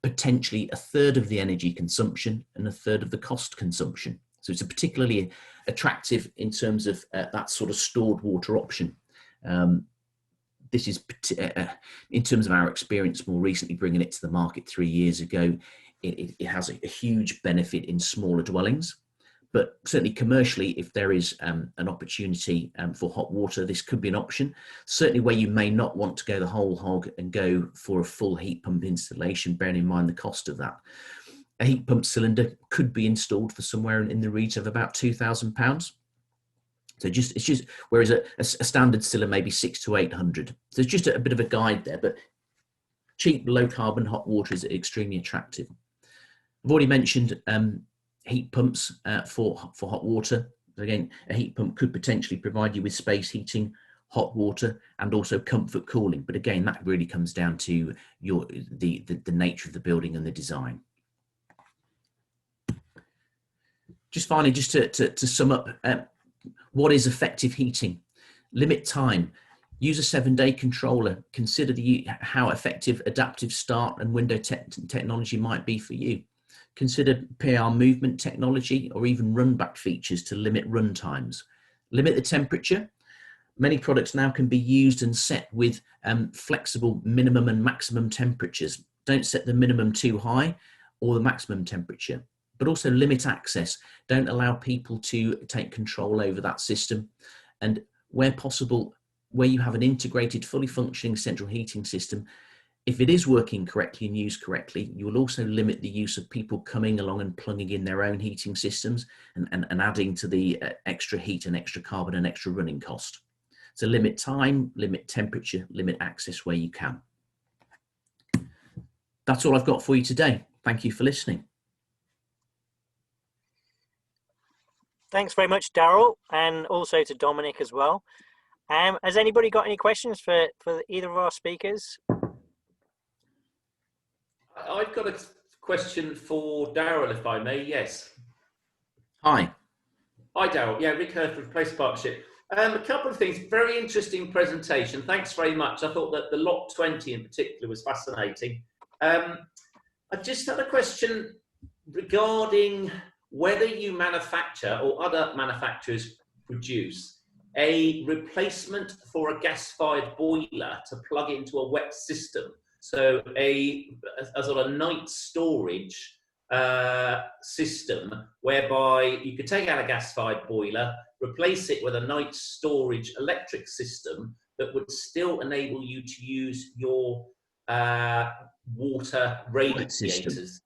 potentially a third of the energy consumption and a third of the cost consumption. So it's a particularly attractive in terms of that sort of stored water option. This is, in terms of our experience more recently bringing it to the market 3 years ago, it has a huge benefit in smaller dwellings. But certainly commercially, if there is an opportunity for hot water, this could be an option. Certainly where you may not want to go the whole hog and go for a full heat pump installation, bearing in mind the cost of that. A heat pump cylinder could be installed for somewhere in the region of about £2,000. So it's just, whereas a standard cylinder may be 600 to 800. So it's just a bit of a guide there, but cheap, low carbon hot water is extremely attractive. I've already mentioned heat pumps for hot water. Again, a heat pump could potentially provide you with space heating, hot water, and also comfort cooling. But again, that really comes down to the nature of the building and the design. Just finally, just to sum up, what is effective heating? Limit time. Use a 7-day controller. Consider how effective adaptive start and window technology might be for you. Consider PR movement technology or even run back features to limit run times. Limit the temperature. Many products now can be used and set with flexible minimum and maximum temperatures. Don't set the minimum too high or the maximum temperature, but also limit access. Don't allow people to take control over that system. And where possible, where you have an integrated, fully functioning central heating system, if it is working correctly and used correctly, you will also limit the use of people coming along and plugging in their own heating systems and adding to the extra heat and extra carbon and extra running cost. So limit time, limit temperature, limit access where you can. That's all I've got for you today. Thank you for listening. Thanks very much, Daryl, and also to Dominic as well. Has anybody got any questions for either of our speakers? I've got a question for Daryl, if I may. Yes. Hi. Hi, Daryl. Yeah, Rick Hereford, Place Partnership. A couple of things. Very interesting presentation. Thanks very much. I thought that the Lot 20 in particular was fascinating. I just had a question regarding whether you manufacture or other manufacturers produce a replacement for a gas-fired boiler to plug into a wet system. So a sort of night storage system whereby you could take out a gas-fired boiler, replace it with a night storage electric system that would still enable you to use your water radiators.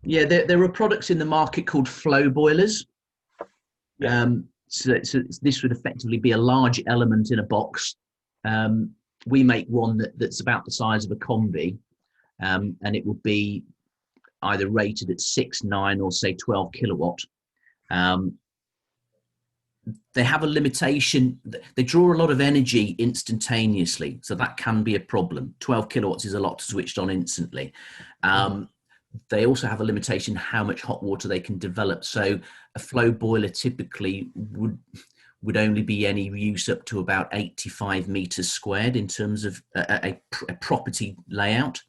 Yeah, there are products in the market called flow boilers. Yeah. So this would effectively be a large element in a box. We make one that's about the size of a combi, and it will be either rated at 6, 9, or say 12 kilowatt. They have a limitation. They draw a lot of energy instantaneously, so that can be a problem. 12 kilowatts is a lot switched on instantly. They also have a limitation how much hot water they can develop. So a flow boiler typically would only be any use up to about 85 meters squared in terms of a property layout.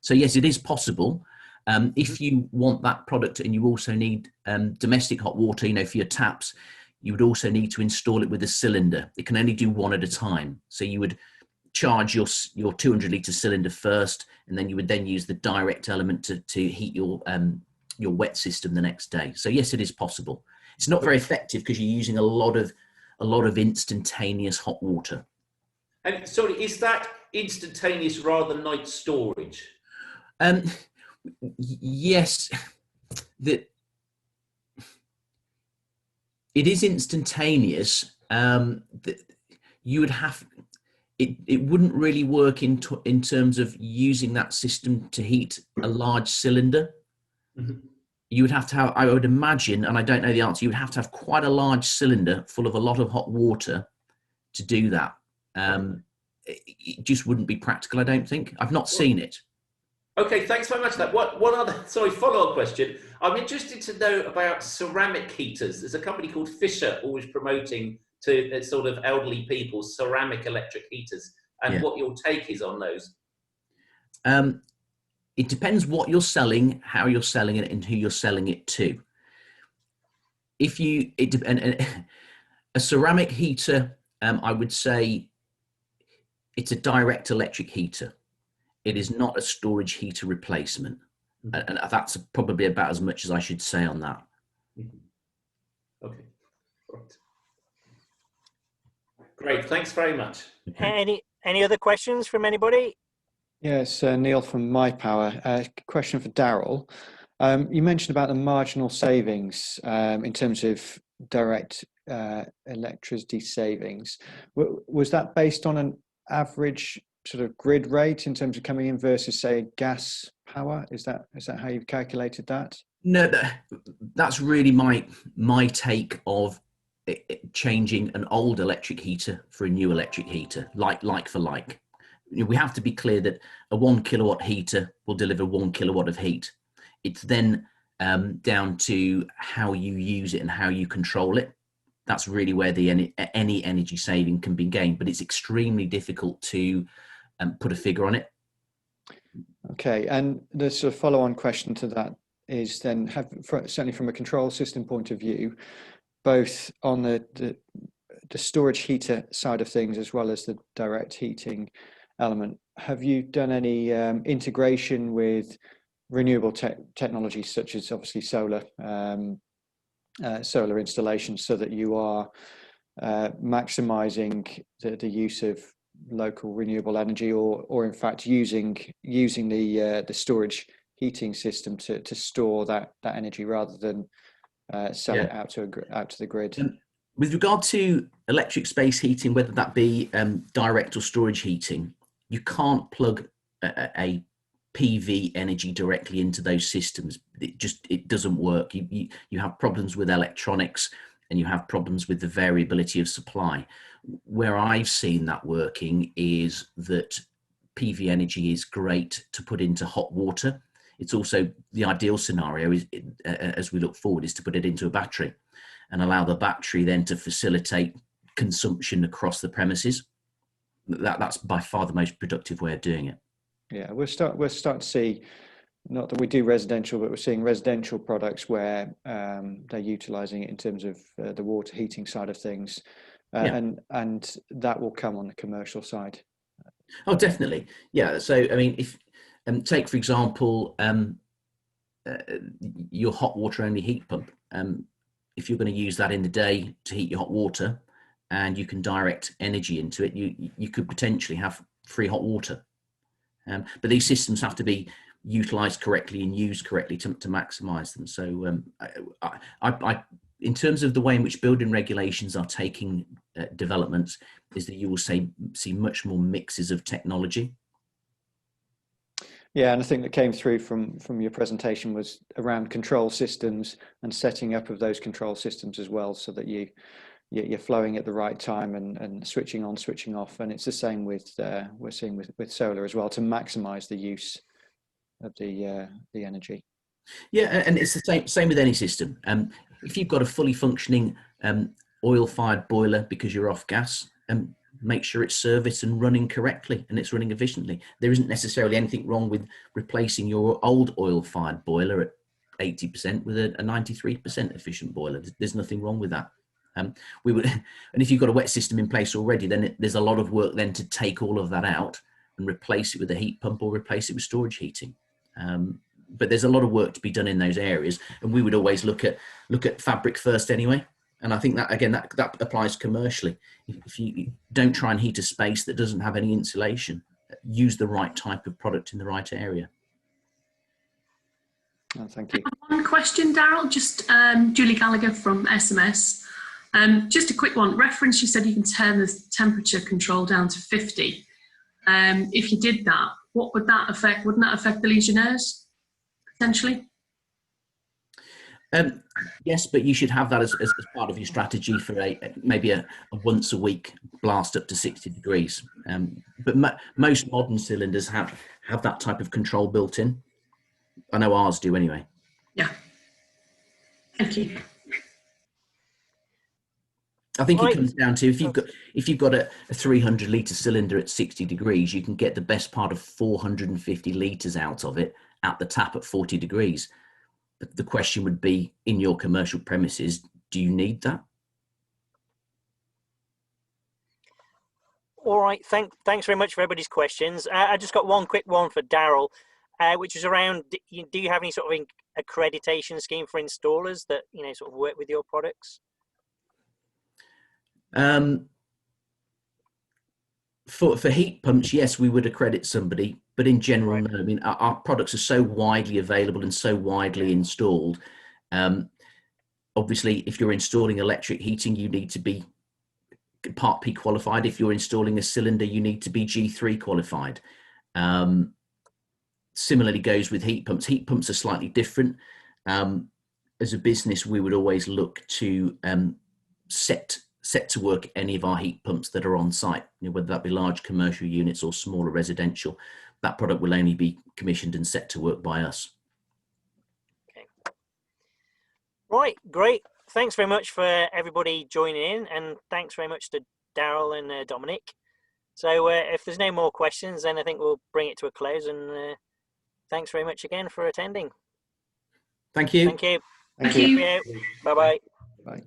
So yes, it is possible. If you want that product and you also need domestic hot water, for your taps, you would also need to install it with a cylinder. It can only do one at a time. So you would charge your 200 litre cylinder first, and then you would then use the direct element to heat your wet system the next day. So yes, it is possible. It's not very effective because you're using a lot of instantaneous hot water. And sorry, is that instantaneous rather than night storage? Yes, it is instantaneous. You would have. It wouldn't really work in terms of using that system to heat a large cylinder. Mm-hmm. You would have to have, I would imagine, and I don't know the answer, you would have to have quite a large cylinder full of a lot of hot water to do that. It just wouldn't be practical, I don't think. I've not seen it. Okay, thanks very much for that. One other, follow-up question. I'm interested to know about ceramic heaters. There's a company called Fisher always promoting to sort of elderly people, ceramic electric heaters, and what your take is on those. It depends what you're selling, how you're selling it, and who you're selling it to. If you, a ceramic heater, I would say it's a direct electric heater. It is not a storage heater replacement. And that's probably about as much as I should say on that. Okay, right. Great, thanks very much. Any other questions from anybody? Yes, Neil from My Power. Question for Daryl. You mentioned about the marginal savings in terms of direct electricity savings. Was that based on an average sort of grid rate in terms of coming in versus, say, gas power? Is that how you've calculated that? No, that's really my take of changing an old electric heater for a new electric heater, like for like. We have to be clear that a 1 kilowatt heater will deliver 1 kilowatt of heat. It's then down to how you use it and how you control it. That's really where any energy saving can be gained, but it's extremely difficult to put a figure on it. Okay, and the sort of follow-on question to that is then, certainly from a control system point of view, both on the storage heater side of things as well as the direct heating element, have you done any integration with renewable technologies such as obviously solar installations, so that you are maximizing the use of local renewable energy, or in fact using the storage heating system to store that energy rather than sell it out to the grid? With regard to electric space heating, whether that be direct or storage heating, you can't plug a PV energy directly into those systems. It doesn't work. You have problems with electronics, and you have problems with the variability of supply. Where I've seen that working is that PV energy is great to put into hot water. It's also the ideal scenario is, as we look forward, is to put it into a battery and allow the battery then to facilitate consumption across the premises. That's by far the most productive way of doing it. Yeah, we're starting to see, not that we do residential, but we're seeing residential products where they're utilising it in terms of the water heating side of things, and that will come on the commercial side. Oh, definitely. Yeah. So, I mean, if take for example your hot water only heat pump. If you're going to use that in the day to heat your hot water, and you can direct energy into it, you could potentially have free hot water. But these systems have to be utilised correctly and used correctly to maximise them. So in terms of the way in which building regulations are taking developments, is that you will see much more mixes of technology. Yeah, and I think that came through from your presentation was around control systems and setting up of those control systems as well, so that you're flowing at the right time and switching on, switching off. And it's the same with we're seeing with solar as well, to maximise the use of the energy. Yeah, and it's the same with any system. If you've got a fully functioning oil-fired boiler because you're off gas, make sure it's serviced and running correctly and it's running efficiently. There isn't necessarily anything wrong with replacing your old oil-fired boiler at 80% with a 93% efficient boiler. There's nothing wrong with that. And if you've got a wet system in place already, then there's a lot of work then to take all of that out and replace it with a heat pump or replace it with storage heating. But there's a lot of work to be done in those areas, and we would always look at fabric first anyway. And I think that again that applies commercially. If you don't try and heat a space that doesn't have any insulation, use the right type of product in the right area. Oh, thank you. One question, Daryl, just Julie Gallagher from SMS. Just a quick one. Reference, you said you can turn the temperature control down to 50. If you did that, what would that affect? Wouldn't that affect the Legionnaires, potentially? Yes, but you should have that as part of your strategy for maybe a once a week blast up to 60 degrees. But most modern cylinders have that type of control built in. I know ours do anyway. Yeah. Thank you. I think Right. it comes down to if you've got a 300 litre cylinder at 60 degrees, you can get the best part of 450 litres out of it at the tap at 40 degrees. But the question would be, in your commercial premises, do you need that? All right. Thanks very much for everybody's questions. I just got one quick one for Daryl, which is around, do you have any sort of accreditation scheme for installers that, sort of work with your products? For heat pumps, yes, we would accredit somebody, but in general, Right. no. I mean, our products are so widely available and so widely installed. Obviously, if you're installing electric heating, you need to be Part P qualified. If you're installing a cylinder, you need to be G3 qualified. Similarly goes with heat pumps. Heat pumps are slightly different. As a business, we would always look to set to work any of our heat pumps that are on site, whether that be large commercial units or smaller residential. That product will only be commissioned and set to work by us. Okay. Right, great. Thanks very much for everybody joining in, and thanks very much to Daryl and Dominic. So if there's no more questions, then I think we'll bring it to a close, and thanks very much again for attending. Thank you. Thank you. Thank you. Bye-bye. Bye.